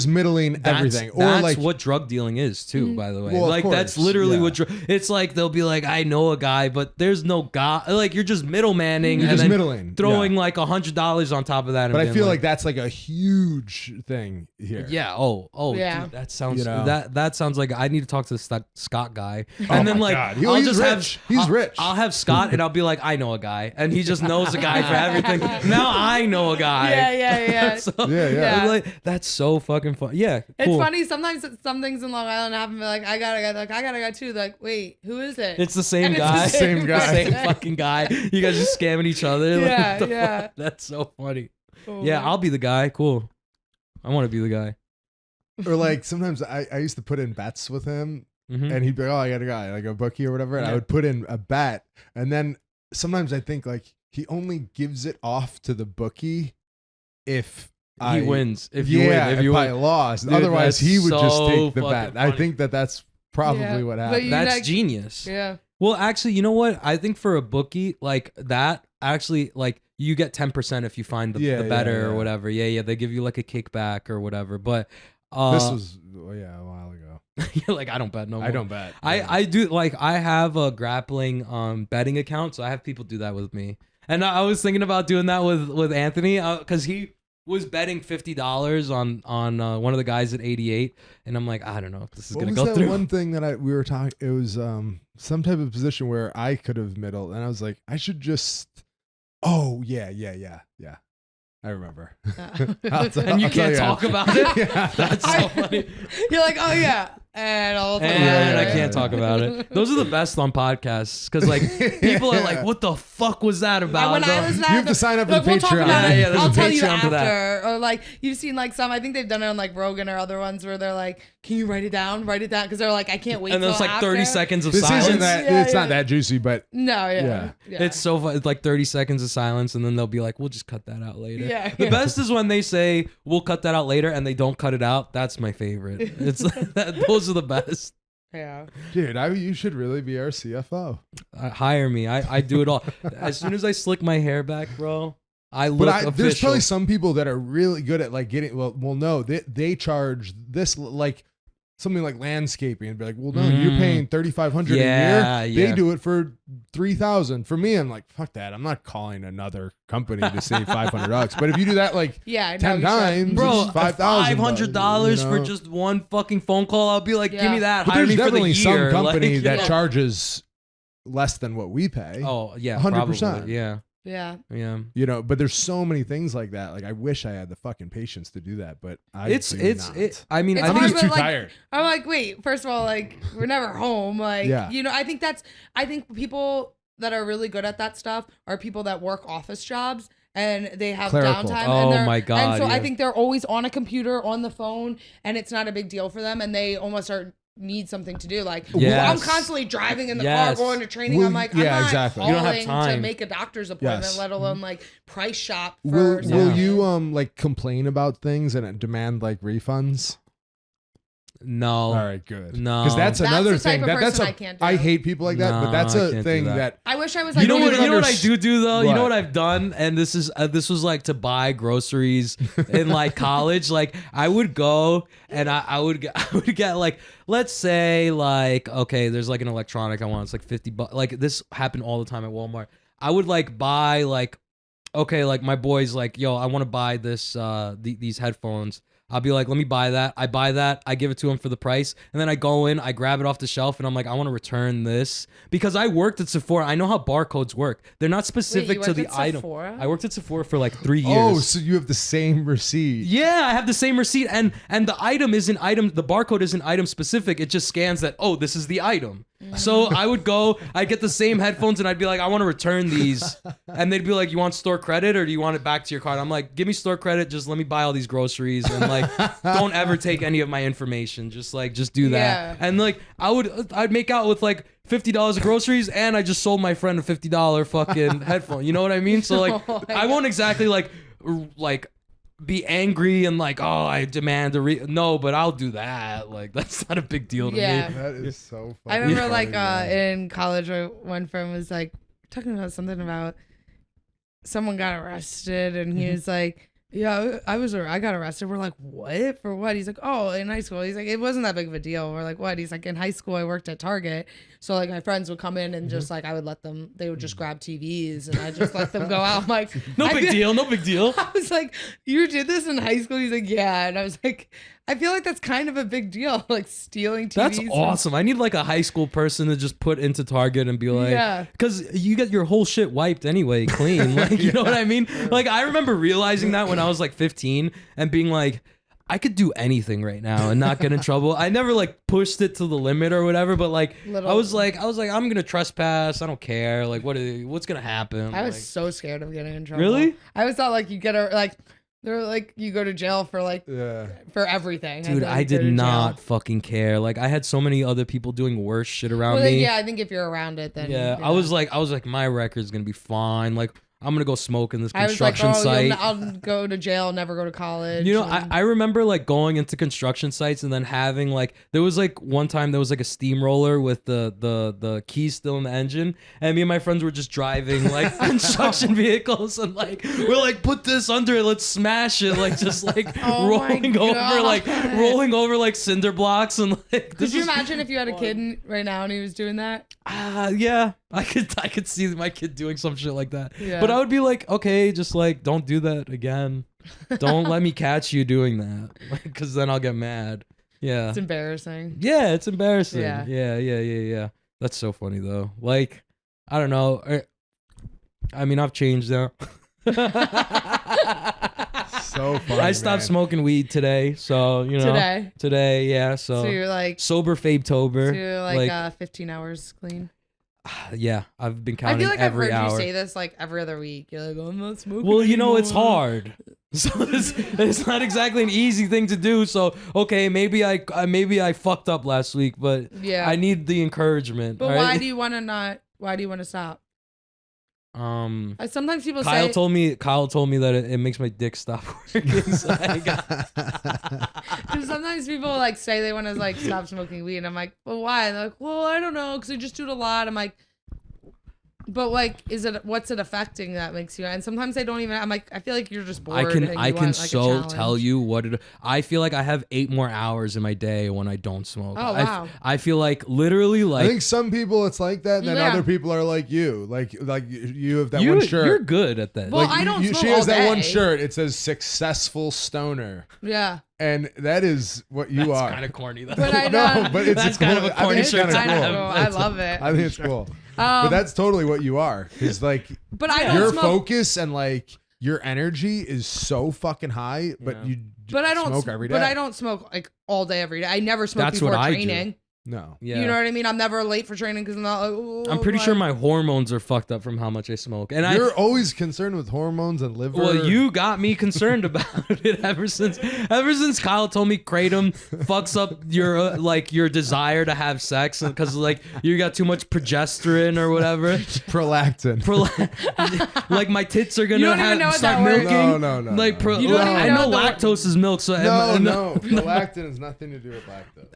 Speaker 2: know.
Speaker 3: middling
Speaker 1: That's,
Speaker 3: everything, or
Speaker 1: that's
Speaker 3: like
Speaker 1: what drug dealing is too, by the way.
Speaker 3: Well, of
Speaker 1: like that's
Speaker 3: course,
Speaker 1: literally
Speaker 3: yeah.
Speaker 1: what it's like. They'll be like, I know a guy, but there's no guy. Like you're just middlemaning,
Speaker 3: You're
Speaker 1: and
Speaker 3: just
Speaker 1: then
Speaker 3: middling,
Speaker 1: throwing
Speaker 3: yeah.
Speaker 1: like $100 on top of that. And
Speaker 3: But I
Speaker 1: being
Speaker 3: feel like that's like a huge thing here.
Speaker 1: yeah. Oh.
Speaker 2: Yeah.
Speaker 1: Dude, that sounds
Speaker 3: You know?
Speaker 1: that sounds like I need to talk to the Scott guy,
Speaker 3: Oh
Speaker 1: and then
Speaker 3: my
Speaker 1: like
Speaker 3: God.
Speaker 1: I'll
Speaker 3: He's
Speaker 1: just
Speaker 3: rich. He's
Speaker 1: I'll,
Speaker 3: rich.
Speaker 1: I'll have Scott, and I'll be like, I know a guy, and he just knows a guy for everything. Now I know a guy.
Speaker 2: Yeah.
Speaker 1: So,
Speaker 3: Yeah.
Speaker 2: Yeah.
Speaker 1: I'm like, that's so fucking fun. Yeah,
Speaker 2: It's
Speaker 1: cool.
Speaker 2: funny. Sometimes some things in Long Island happen. Like I got a guy. Like I got a guy too. Like wait, who is it?
Speaker 1: It's the same
Speaker 2: And it's the
Speaker 1: guy.
Speaker 3: same guy.
Speaker 1: Same fucking guy. You guys just scamming each other. Like,
Speaker 2: Yeah,
Speaker 1: what the
Speaker 2: yeah.
Speaker 1: fuck? That's so funny.
Speaker 2: Oh,
Speaker 1: Yeah,
Speaker 2: man.
Speaker 1: I'll be the guy. Cool. I want to be the guy.
Speaker 3: Or like sometimes I used to put in bets with him,
Speaker 1: Mhm.
Speaker 3: and he'd be like, oh, I got a guy, like a bookie or whatever, and I
Speaker 1: Yeah.
Speaker 3: would put in a bet, and then sometimes I think like he only gives it off to the bookie if
Speaker 1: He wins. If you
Speaker 3: yeah,
Speaker 1: win. If you
Speaker 3: I
Speaker 1: win.
Speaker 3: lost.
Speaker 1: Dude,
Speaker 3: Otherwise, he would just
Speaker 1: so
Speaker 3: take the
Speaker 1: fucking
Speaker 3: bet. I
Speaker 1: funny.
Speaker 3: think that's probably
Speaker 2: Yeah.
Speaker 3: what
Speaker 2: But
Speaker 3: happened.
Speaker 2: you
Speaker 1: That's
Speaker 2: like-
Speaker 1: genius.
Speaker 2: Yeah.
Speaker 1: Well, actually, you know what? I think for a bookie like that, actually like you get 10% if you find the better or whatever. Yeah, they give you like a kickback or whatever. But
Speaker 3: this was a while ago.
Speaker 1: You're like, I don't bet no more.
Speaker 3: I don't bet.
Speaker 1: I do like I have a grappling betting account, so I have people do that with me. And I was thinking about doing that with Anthony because he was betting $50 on one of the guys at 88, and I'm like, I don't know if this is gonna go through.
Speaker 3: One thing that we were talking, it was some type of position where I could have middled, and I was like, I should just. Oh yeah. I remember.
Speaker 1: And you can't talk about it.
Speaker 3: Yeah.
Speaker 1: That's so funny.
Speaker 2: You're like, oh yeah. And all of a
Speaker 1: sudden, I can't talk about it. Those are the best on podcasts because like people are like, "What the fuck was that about?"
Speaker 2: When I was
Speaker 3: you have to sign up for the
Speaker 2: Patreon.
Speaker 3: Talk
Speaker 1: about it.
Speaker 2: I'll tell you after. Or like you've seen like some. I think they've done it on like Rogan or other ones where they're like, "Can you write it down? Write it down," because they're like, "I can't wait."
Speaker 1: And there's like 30 seconds of silence.
Speaker 3: Isn't that? It's not that juicy, but
Speaker 2: no,
Speaker 1: it's so fun. It's like 30 seconds of silence, and then they'll be like, "We'll just cut that out later."
Speaker 2: Yeah,
Speaker 1: the best is when they say, "We'll cut that out later," and they don't cut it out. That's my favorite. It's those are the best.
Speaker 2: Yeah,
Speaker 3: dude, you should really be our CFO.
Speaker 1: Hire me. I do it all. As soon as I slick my hair back, bro, I look official.
Speaker 3: There's probably some people that are really good at like getting. Well, no, they charge this like something like landscaping and be like, well, no, you're paying $3,500 a year. They do it for $3,000. For me, I'm like, fuck that. I'm not calling another company to save $500. But if you do that like 10 times,
Speaker 1: bro,
Speaker 3: $500
Speaker 1: for just one fucking phone call, I'll be like, give me that.
Speaker 3: But
Speaker 1: Hire
Speaker 3: there's
Speaker 1: me for the
Speaker 3: definitely
Speaker 1: year.
Speaker 3: some company that charges less than what we pay.
Speaker 1: Oh yeah,
Speaker 3: 100%.
Speaker 1: Probably.
Speaker 2: Yeah.
Speaker 3: You know, but there's so many things like that. Like I wish I had the fucking patience to do that, but I
Speaker 1: I mean,
Speaker 3: I think it's too tired.
Speaker 2: I'm like, wait, first of all, like we're never home. Like, you know, I think people that are really good at that stuff are people that work office jobs and they have downtime.
Speaker 1: Oh my God.
Speaker 2: And so I think they're always on a computer, on the phone, and it's not a big deal for them. And they almost need something to do. Like I'm constantly driving in the car going to training. I'm like, I'm not calling
Speaker 1: you don't have time
Speaker 2: to make a doctor's appointment, let alone like price shop for
Speaker 3: will you like complain about things and demand like refunds?
Speaker 1: No.
Speaker 3: All right, good.
Speaker 1: No,
Speaker 3: because that's another thing. I hate people like that,
Speaker 1: No,
Speaker 3: but that's a thing
Speaker 1: that.
Speaker 2: I wish I was like,
Speaker 1: you know what I do though?
Speaker 3: What?
Speaker 1: You know what I've done? And this was like to buy groceries in like college. Like I would go and I would get like, let's say like, okay, there's like an electronic I want. It's like $50. Like this happened all the time at Walmart. I would like buy like, okay, like my boy's like, yo, I want to buy this these headphones. I'll be like, let me buy that. I buy that. I give it to him for the price. And then I go in, I grab it off the shelf, and I'm like, I want to return this. Because I worked at Sephora. I know how barcodes work. They're not specific to the item.
Speaker 2: Sephora?
Speaker 1: I worked at Sephora for like 3 years.
Speaker 3: Oh, so you have the same receipt.
Speaker 1: Yeah, I have the same receipt. And the item isn't the barcode isn't item specific. It just scans that, oh, this is the item. So I would go, I'd get the same headphones and I'd be like, I want to return these. And they'd be like, you want store credit or do you want it back to your card? I'm like, give me store credit. Just let me buy all these groceries and like, don't ever take any of my information. Just do that. Yeah. And like, I'd make out with like $50 of groceries and I just sold my friend a $50 fucking headphone. You know what I mean? So like, I won't exactly like be angry and like, oh, I demand no, but I'll do that. Like that's not a big deal to me.
Speaker 3: That is so funny.
Speaker 2: I remember like in college, one friend was like talking about something about someone got arrested, and he was like, yeah, I got arrested. We're like, what? For what? He's like, oh, in high school. He's like, it wasn't that big of a deal. We're like, what? He's like, in high school, I worked at Target. So like my friends would come in and just like, I would let them, they would just grab TVs and I just let them go out. I'm like,
Speaker 1: no big deal.
Speaker 2: I was like, you did this in high school? He's like, yeah. And I was like, I feel like that's kind of a big deal, like stealing TVs.
Speaker 1: That's awesome. I need like a high school person to just put into Target and be like, because you get your whole shit wiped anyway, clean. Like, you know what I mean? Like, I remember realizing that when I was like 15 and being like, I could do anything right now and not get in trouble. I never like pushed it to the limit or whatever, but like I was like, I'm gonna trespass. I don't care. Like, what's gonna happen?
Speaker 2: I was so scared of getting in trouble.
Speaker 1: Really?
Speaker 2: I always thought like you get they're like you go to jail for like for everything.
Speaker 1: Dude, I did not fucking care. Like I had so many other people doing worse shit around me.
Speaker 2: Yeah, I think if you're around it, then
Speaker 1: I was like, my record's gonna be fine. Like I'm gonna go smoke in this
Speaker 2: I was like,
Speaker 1: construction site.
Speaker 2: I'll go to jail, never go to college.
Speaker 1: You know, I remember like going into construction sites and then having like, there was like one time there was like a steamroller with the keys still in the engine, and me and my friends were just driving like construction vehicles, and like we're like, put this under it, let's smash it, like just like rolling over like cinder blocks, and like.
Speaker 2: Could you imagine if you had a kid right now and he was doing that?
Speaker 1: Yeah, I could see my kid doing some shit like that.
Speaker 2: Yeah.
Speaker 1: But I would be like, okay, just like don't do that again. Don't let me catch you doing that, because then I'll get mad. Yeah,
Speaker 2: it's embarrassing.
Speaker 1: Yeah, it's embarrassing.
Speaker 2: Yeah.
Speaker 1: Yeah. That's so funny though. Like, I don't know. I mean, I've changed now.
Speaker 3: So funny.
Speaker 1: I stopped smoking weed today, so you know. Today, yeah. So
Speaker 2: you're like
Speaker 1: sober Fabe-tober.
Speaker 2: So you're like 15 hours clean.
Speaker 1: Yeah, I've been counting.
Speaker 2: I feel like
Speaker 1: every
Speaker 2: I've heard
Speaker 1: hour.
Speaker 2: you say this like every other week. You're like, oh, I'm not smoking.
Speaker 1: Well, you know,
Speaker 2: anymore.
Speaker 1: it's hard. So it's not exactly an easy thing to do. So okay, maybe I fucked up last week, but
Speaker 2: yeah,
Speaker 1: I need the encouragement.
Speaker 2: But
Speaker 1: right?
Speaker 2: why do you want to not? Why do you want to stop? Sometimes people
Speaker 1: Kyle
Speaker 2: say
Speaker 1: told me that it makes my dick stop working. So
Speaker 2: Because sometimes people like say they want to like stop smoking weed, and I'm like, well, why? And they're like, well, I don't know, because I just do it a lot. I'm like, but like, what's it affecting that makes you? And sometimes I don't even. I'm like, I feel like you're just bored.
Speaker 1: I can so tell you what it. I feel like I have 8 more hours in my day when I don't smoke.
Speaker 2: Oh wow.
Speaker 1: I feel like literally like.
Speaker 3: I think some people it's like that, and then other people are like you. Like you have that one shirt.
Speaker 1: You're good at that.
Speaker 2: Well,
Speaker 3: like,
Speaker 2: I don't smoke
Speaker 3: she has
Speaker 2: all
Speaker 3: that
Speaker 2: day.
Speaker 3: one shirt. It says "successful stoner."
Speaker 2: Yeah.
Speaker 3: And that is what you are.
Speaker 1: That's kind of corny though.
Speaker 2: But I
Speaker 3: no, but it's
Speaker 1: that's
Speaker 3: cool.
Speaker 1: kind of a corny shirt.
Speaker 3: Kind of cool.
Speaker 2: I love it.
Speaker 3: I think it's cool. But that's totally what you are. Because like,
Speaker 2: but I don't
Speaker 3: your
Speaker 2: smoke.
Speaker 3: focus and like your energy is so fucking high. But you.
Speaker 2: But I don't
Speaker 3: smoke every day.
Speaker 2: But I don't smoke like all day every day. I never smoke
Speaker 1: That's
Speaker 2: before
Speaker 1: what I
Speaker 2: training.
Speaker 1: do.
Speaker 3: No.
Speaker 1: Yeah.
Speaker 2: You know what I mean? I'm never late for training because I'm not like. Oh,
Speaker 1: I'm pretty sure my hormones are fucked up from how much I smoke. And
Speaker 3: you're always concerned with hormones and liver.
Speaker 1: Well, you got me concerned about it ever since Kyle told me kratom fucks up your your desire to have sex, because like you got too much progesterone or whatever.
Speaker 3: Prolactin.
Speaker 1: Like my tits are gonna
Speaker 2: You don't even know what
Speaker 1: start
Speaker 2: that word-
Speaker 1: milking.
Speaker 3: No.
Speaker 1: Like
Speaker 2: You don't even
Speaker 1: I
Speaker 2: know
Speaker 1: know
Speaker 2: what the
Speaker 1: lactose is milk, so
Speaker 3: No. Prolactin has nothing to do with lactose.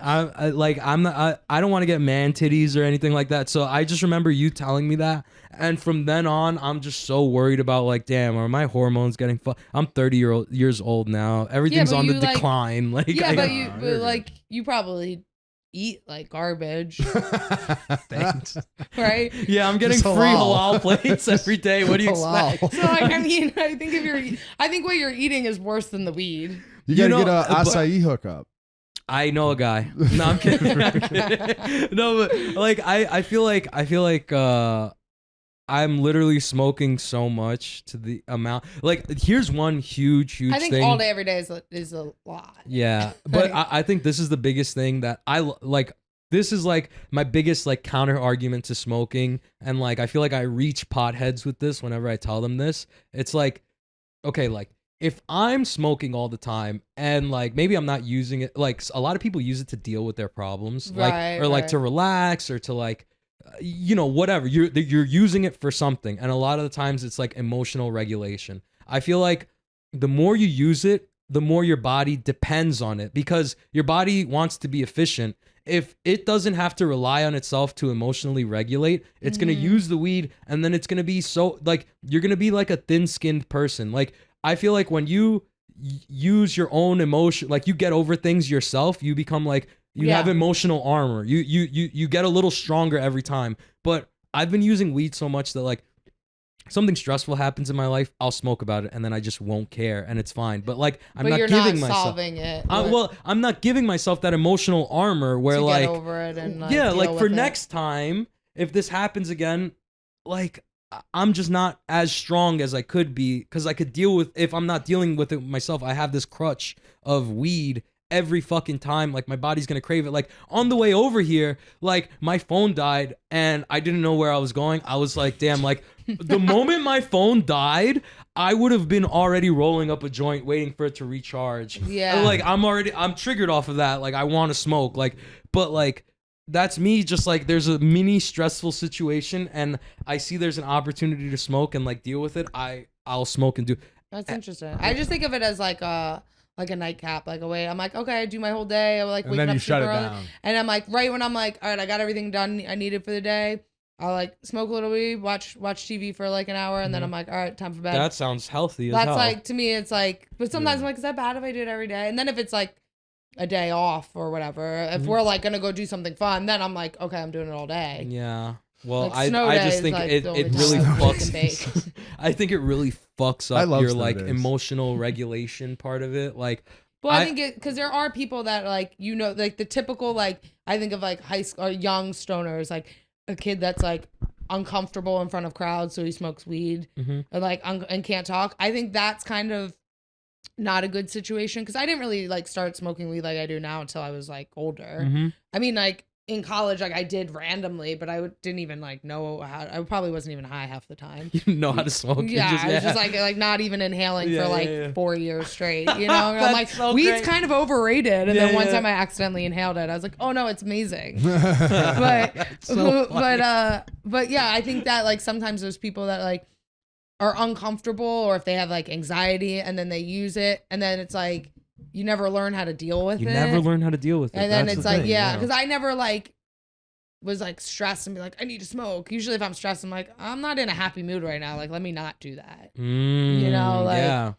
Speaker 1: I don't want to get man titties or anything like that. So I just remember you telling me that, and from then on, I'm just so worried about like, damn, are my hormones getting I'm 30 years old now. Everything's on the decline. Like,
Speaker 2: yeah, but you probably eat like garbage.
Speaker 1: Thanks.
Speaker 2: Right?
Speaker 1: Yeah, I'm getting free halal plates every day. What do you expect?
Speaker 2: So like, I mean, I think what you're eating is worse than the weed.
Speaker 3: You gotta get a acai hookup.
Speaker 1: I know a guy. No, I'm kidding. I'm kidding. No, but like I feel like I'm literally smoking so much to the amount. Like, here's one huge thing.
Speaker 2: I think all day every day is a lot.
Speaker 1: Yeah, but I think this is the biggest thing that I like. This is like my biggest like counter argument to smoking, and like I feel like I reach potheads with this whenever I tell them this. It's like, okay, like, if I'm smoking all the time and like maybe I'm not using it, like a lot of people use it to deal with their problems, like to relax or to like, whatever. You're using it for something, and a lot of the times it's like emotional regulation. I feel like the more you use it, the more your body depends on it, because your body wants to be efficient. If it doesn't have to rely on itself to emotionally regulate, it's gonna use the weed, and then it's gonna be so like you're gonna be like a thin-skinned person. Like, I feel like when you use your own emotion, like you get over things yourself, you become like, you have emotional armor. You get a little stronger every time. But I've been using weed so much that like something stressful happens in my life, I'll smoke about it and then I just won't care and it's fine. But like I'm not giving myself
Speaker 2: solving it.
Speaker 1: I'm not giving myself that emotional armor where
Speaker 2: to
Speaker 1: like
Speaker 2: get over it and like,
Speaker 1: yeah, like for
Speaker 2: with
Speaker 1: next time if this happens again, like I'm just not as strong as I could be, because I could deal with, if I'm not dealing with it myself, I have this crutch of weed every fucking time. Like my body's gonna crave it. Like on the way over here, like my phone died and I didn't know where I was going. I was like, damn, like the moment my phone died, I would have been already rolling up a joint waiting for it to recharge.
Speaker 2: Yeah.
Speaker 1: Like I'm triggered off of that. Like I want to smoke. Like, but like that's me. Just like there's a mini stressful situation, and I see there's an opportunity to smoke and like deal with it. I'll smoke and do.
Speaker 2: That's interesting. I just think of it as like a nightcap, like a way. I'm like, okay, I do my whole day. I'm like waking up super early, and I'm like, right when I'm like, all right, I got everything done I needed for the day. I'll like smoke a little weed, watch TV for like an hour, and then I'm like, all right, time for bed.
Speaker 1: That sounds healthy.
Speaker 2: That's like, to me, it's like, but sometimes I'm like, is that bad if I do it every day? And then if it's like a day off or whatever, if we're like gonna go do something fun, then I'm like, okay, I'm doing it all day.
Speaker 1: Yeah. Well,
Speaker 2: like
Speaker 1: I just think
Speaker 2: like
Speaker 1: it really fucks. I think it really fucks up your like emotional regulation part of it. Like,
Speaker 2: well, I think it because there are people that like like the typical like I think of like high school or young stoners, like a kid that's like uncomfortable in front of crowds, so he smokes weed or like and can't talk. I think that's kind of not a good situation because I didn't really like start smoking weed like I do now until I was like older. I mean, like in college, like I did randomly, but I didn't even like know how. I probably wasn't even high half the time.
Speaker 1: You didn't know how to smoke.
Speaker 2: Yeah, I was just like not even inhaling for like 4 years straight. You know, I'm like weed's kind of overrated. And then one time I accidentally inhaled it. I was like, oh no, it's amazing. but yeah, I think that like sometimes there's people that like are uncomfortable or if they have like anxiety and then they use it and then it's like. You never learn how to deal with it.
Speaker 1: You never learn how to deal with it.
Speaker 2: And then it's like, yeah, because I never like was like stressed and be like, I need to smoke. Usually if I'm stressed, I'm like, I'm not in a happy mood right now. Like, let me not do that. You know, like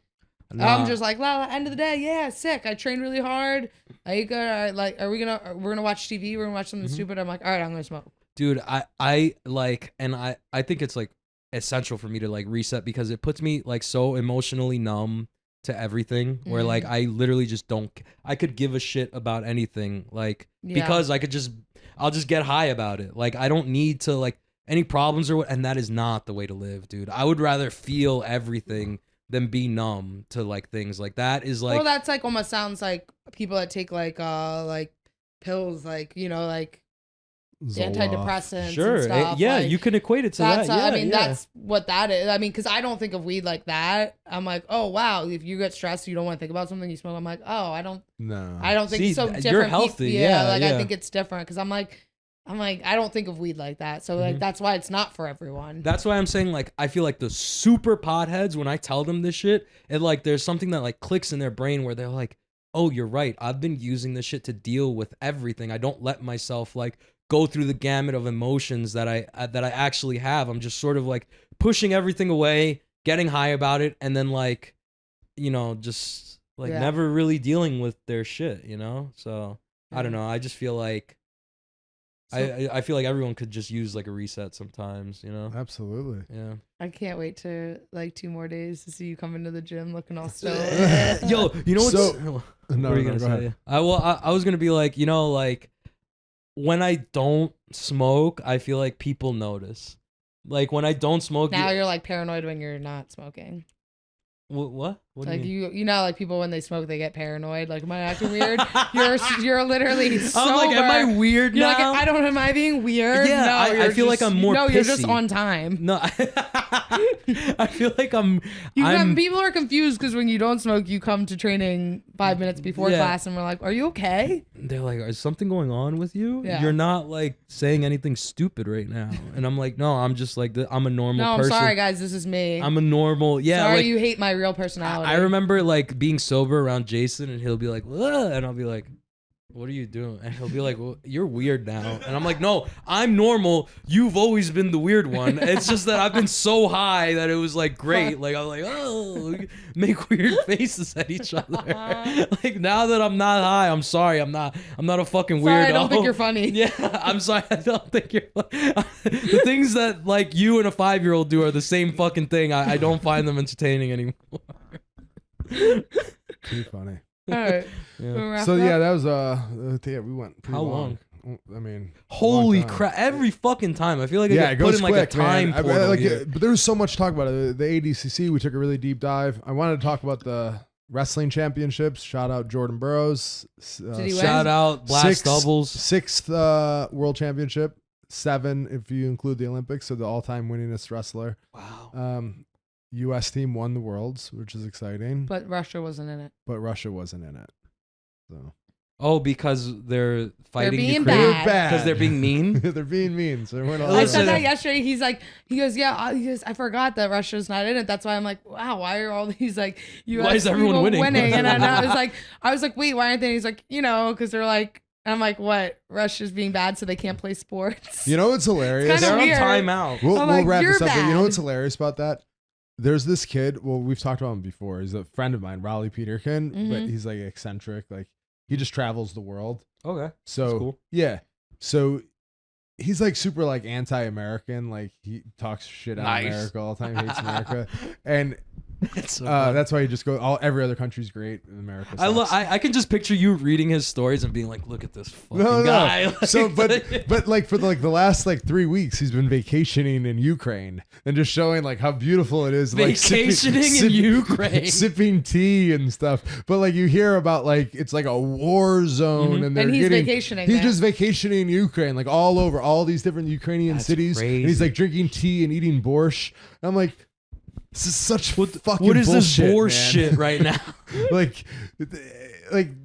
Speaker 2: I'm just like, well, at the end of the day, yeah, sick. I trained really hard. We're gonna watch TV, we're gonna watch something stupid. I'm like, all right, I'm gonna smoke.
Speaker 1: Dude, I like and I think it's like essential for me to like reset because it puts me like so emotionally numb to everything where like I literally just don't I could give a shit about anything like because I'll just get high about it. Like I don't need to like any problems or what, and that is not the way to live, dude. I would rather feel everything than be numb to like things like that is like.
Speaker 2: Well, that's like almost sounds like people that take like pills, like you know, like Zoloft. Antidepressants.
Speaker 1: Sure,
Speaker 2: and stuff.
Speaker 1: Yeah,
Speaker 2: like,
Speaker 1: you can equate it to that. Yeah,
Speaker 2: I mean, that's what that is. I mean, because I don't think of weed like that. I'm like, oh wow, if you get stressed, you don't want to think about something, you smoke. I'm like, oh, I don't think so. Different
Speaker 1: you're healthy.
Speaker 2: Yeah, I think it's different because I'm like, I don't think of weed like that. So like that's why it's not for everyone.
Speaker 1: That's why I'm saying like I feel like the super potheads when I tell them this shit, it like there's something that like clicks in their brain where they're like, oh, you're right. I've been using this shit to deal with everything. I don't let myself like go through the gamut of emotions that I actually have. I'm just sort of like pushing everything away, getting high about it, and then like, you know, just like never really dealing with their shit, you know? So I don't know. I just feel like I feel like everyone could just use like a reset sometimes, you know?
Speaker 3: Absolutely.
Speaker 1: Yeah.
Speaker 2: I can't wait to like 2 more days to see you come into the gym looking all stoned.
Speaker 1: Yo, you know what's
Speaker 3: what are you gonna say?
Speaker 1: I was gonna be like, you know, like when I don't smoke, I feel like people notice. Like when I don't smoke,
Speaker 2: now you're like paranoid when you're not smoking.
Speaker 1: What? What
Speaker 2: like
Speaker 1: do you
Speaker 2: mean? You know, like people when they smoke, they get paranoid. Like, am I acting weird? You're literally sober.
Speaker 1: I'm like, am I weird now?
Speaker 2: You're like, am I being weird?
Speaker 1: Yeah,
Speaker 2: no,
Speaker 1: I feel like I'm more.
Speaker 2: No,
Speaker 1: pissy.
Speaker 2: you're just on time.
Speaker 1: No, I feel like
Speaker 2: people are confused because when you don't smoke, you come to training 5 minutes before class, and we're like, are you okay?
Speaker 1: They're like, is something going on with you?
Speaker 2: Yeah.
Speaker 1: You're not like saying anything stupid right now. And I'm like, no, I'm just like, I'm a normal person.
Speaker 2: No, I'm sorry, guys, this is me.
Speaker 1: I'm a normal,
Speaker 2: Sorry,
Speaker 1: like,
Speaker 2: you hate my real personality.
Speaker 1: I remember like being sober around Jason, and he'll be like, ugh, and I'll be like, what are you doing? And he'll be like, well, you're weird now. And I'm like, no, I'm normal. You've always been the weird one. It's just that I've been so high that it was like great. Like I'm like, oh, make weird faces at each other. Like now that I'm not high, I'm sorry. I'm not a fucking weirdo.
Speaker 2: I don't think you're funny.
Speaker 1: Yeah, I'm sorry. I don't think you're the things that like you and a 5-year-old do are the same fucking thing. I don't find them entertaining anymore.
Speaker 3: Too funny.
Speaker 2: All right.
Speaker 3: Yeah. So yeah, that was we went pretty long. I mean,
Speaker 1: holy crap! Every fucking time, I feel like I get put in like a time portal here.
Speaker 3: But there was so much to talk about it. The ADCC, we took a really deep dive. I wanted to talk about the wrestling championships. Shout out Jordan Burroughs.
Speaker 1: Shout out Blast Doubles.
Speaker 3: 6th world championship. 7 if you include the Olympics. So the all-time winningest wrestler.
Speaker 1: Wow.
Speaker 3: U.S. team won the Worlds, which is exciting.
Speaker 2: But Russia wasn't in it.
Speaker 3: So
Speaker 1: Oh, because they're fighting
Speaker 2: being
Speaker 1: Ukraine?
Speaker 2: bad.
Speaker 1: Because they're being mean?
Speaker 3: They're being mean. So we're not
Speaker 2: I said that yesterday. He goes, yeah. He goes, I forgot that Russia's not in it. That's why I'm like, wow, why are all these like US
Speaker 1: why is everyone
Speaker 2: people
Speaker 1: winning?
Speaker 2: And I was like, wait, why aren't they? And he's like, because they're like, and I'm like, what? Russia's being bad, so they can't play sports.
Speaker 3: You know what's hilarious?
Speaker 1: They're on
Speaker 2: weird.
Speaker 1: timeout.
Speaker 3: We'll wrap this up. But you know
Speaker 2: bad.
Speaker 3: what's hilarious about that? There's this kid. Well, we've talked about him before. He's a friend of mine, Raleigh Peterkin, but he's like eccentric. Like he just travels the world.
Speaker 1: Okay.
Speaker 3: So
Speaker 1: that's cool.
Speaker 3: Yeah. So he's like super like anti-American. Like he talks shit out of America all the time. Hates America, and that's why he just goes. Every other country's great, and America sucks.
Speaker 1: I can just picture you reading his stories and being like, look at this fucking guy. Like,
Speaker 3: so, but like for the last like 3 weeks, he's been vacationing in Ukraine and just showing like how beautiful it is.
Speaker 1: Vacationing
Speaker 3: like,
Speaker 1: in Ukraine,
Speaker 3: sipping tea and stuff. But like you hear about like it's like a war zone, and
Speaker 2: he's vacationing.
Speaker 3: He's just vacationing in Ukraine, like all over all these different Ukrainian cities.
Speaker 1: Crazy.
Speaker 3: And he's like drinking tea and eating borscht. And I'm like, this is such fucking
Speaker 1: what is
Speaker 3: bullshit,
Speaker 1: this bullshit right now?
Speaker 3: like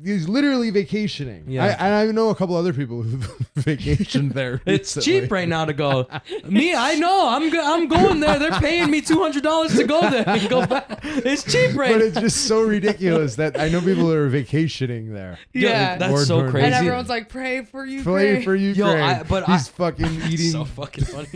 Speaker 3: he's literally vacationing.
Speaker 1: Yeah.
Speaker 3: I know a couple other people who vacationed there.
Speaker 1: It's
Speaker 3: recently.
Speaker 1: cheap right now to go. I know. I'm going there. They're paying me $200 to go there and go back. It's cheap right
Speaker 3: But
Speaker 1: now.
Speaker 3: it's just so ridiculous that I know people that are vacationing there.
Speaker 2: Yeah.
Speaker 1: That's so crazy.
Speaker 2: And everyone's like, pray for Ukraine.
Speaker 3: Pray for Ukraine. He's fucking eating.
Speaker 1: So fucking funny.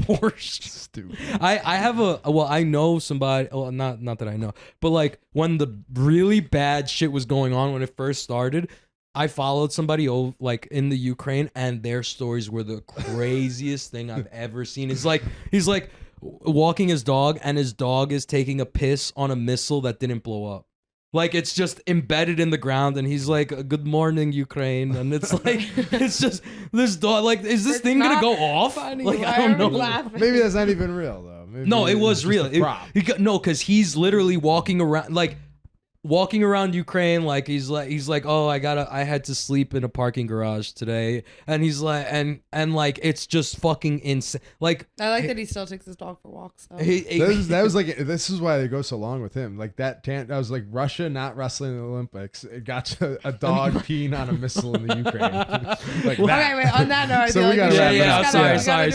Speaker 1: Borscht.
Speaker 3: Stupid.
Speaker 1: I have I know somebody. Well, not that I know, but like when the really bad shit was going on when it first started, I followed somebody like in the Ukraine, and their stories were the craziest thing I've ever seen. He's like walking his dog, and his dog is taking a piss on a missile that didn't blow up. Like it's just embedded in the ground, and he's like, "Good morning, Ukraine," and it's like, it's just this dog. Like, is this thing gonna go off?
Speaker 2: Funny.
Speaker 1: Like,
Speaker 2: Why
Speaker 1: I don't know.
Speaker 3: Maybe that's not even real though. Maybe
Speaker 1: No, it was
Speaker 3: just
Speaker 1: real.
Speaker 3: a prop.
Speaker 1: No, because he's literally walking around Ukraine, like he's like, oh, I had to sleep in a parking garage today, and he's like, and like it's just fucking insane. Like
Speaker 2: I like that he still takes his dog for walks. So.
Speaker 3: That was like, this is why they go so long with him. Like that I was like, Russia not wrestling in the Olympics. It got to a dog peeing on a missile in the Ukraine. Like
Speaker 2: okay, wait. On that note, I
Speaker 3: So
Speaker 2: feel
Speaker 3: we
Speaker 2: like
Speaker 3: gotta
Speaker 2: we
Speaker 3: wrap it up.
Speaker 2: Sorry.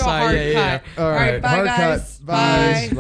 Speaker 3: All right,
Speaker 2: Bye,
Speaker 3: hard
Speaker 2: guys.
Speaker 3: cut.
Speaker 2: Bye.
Speaker 1: Bye.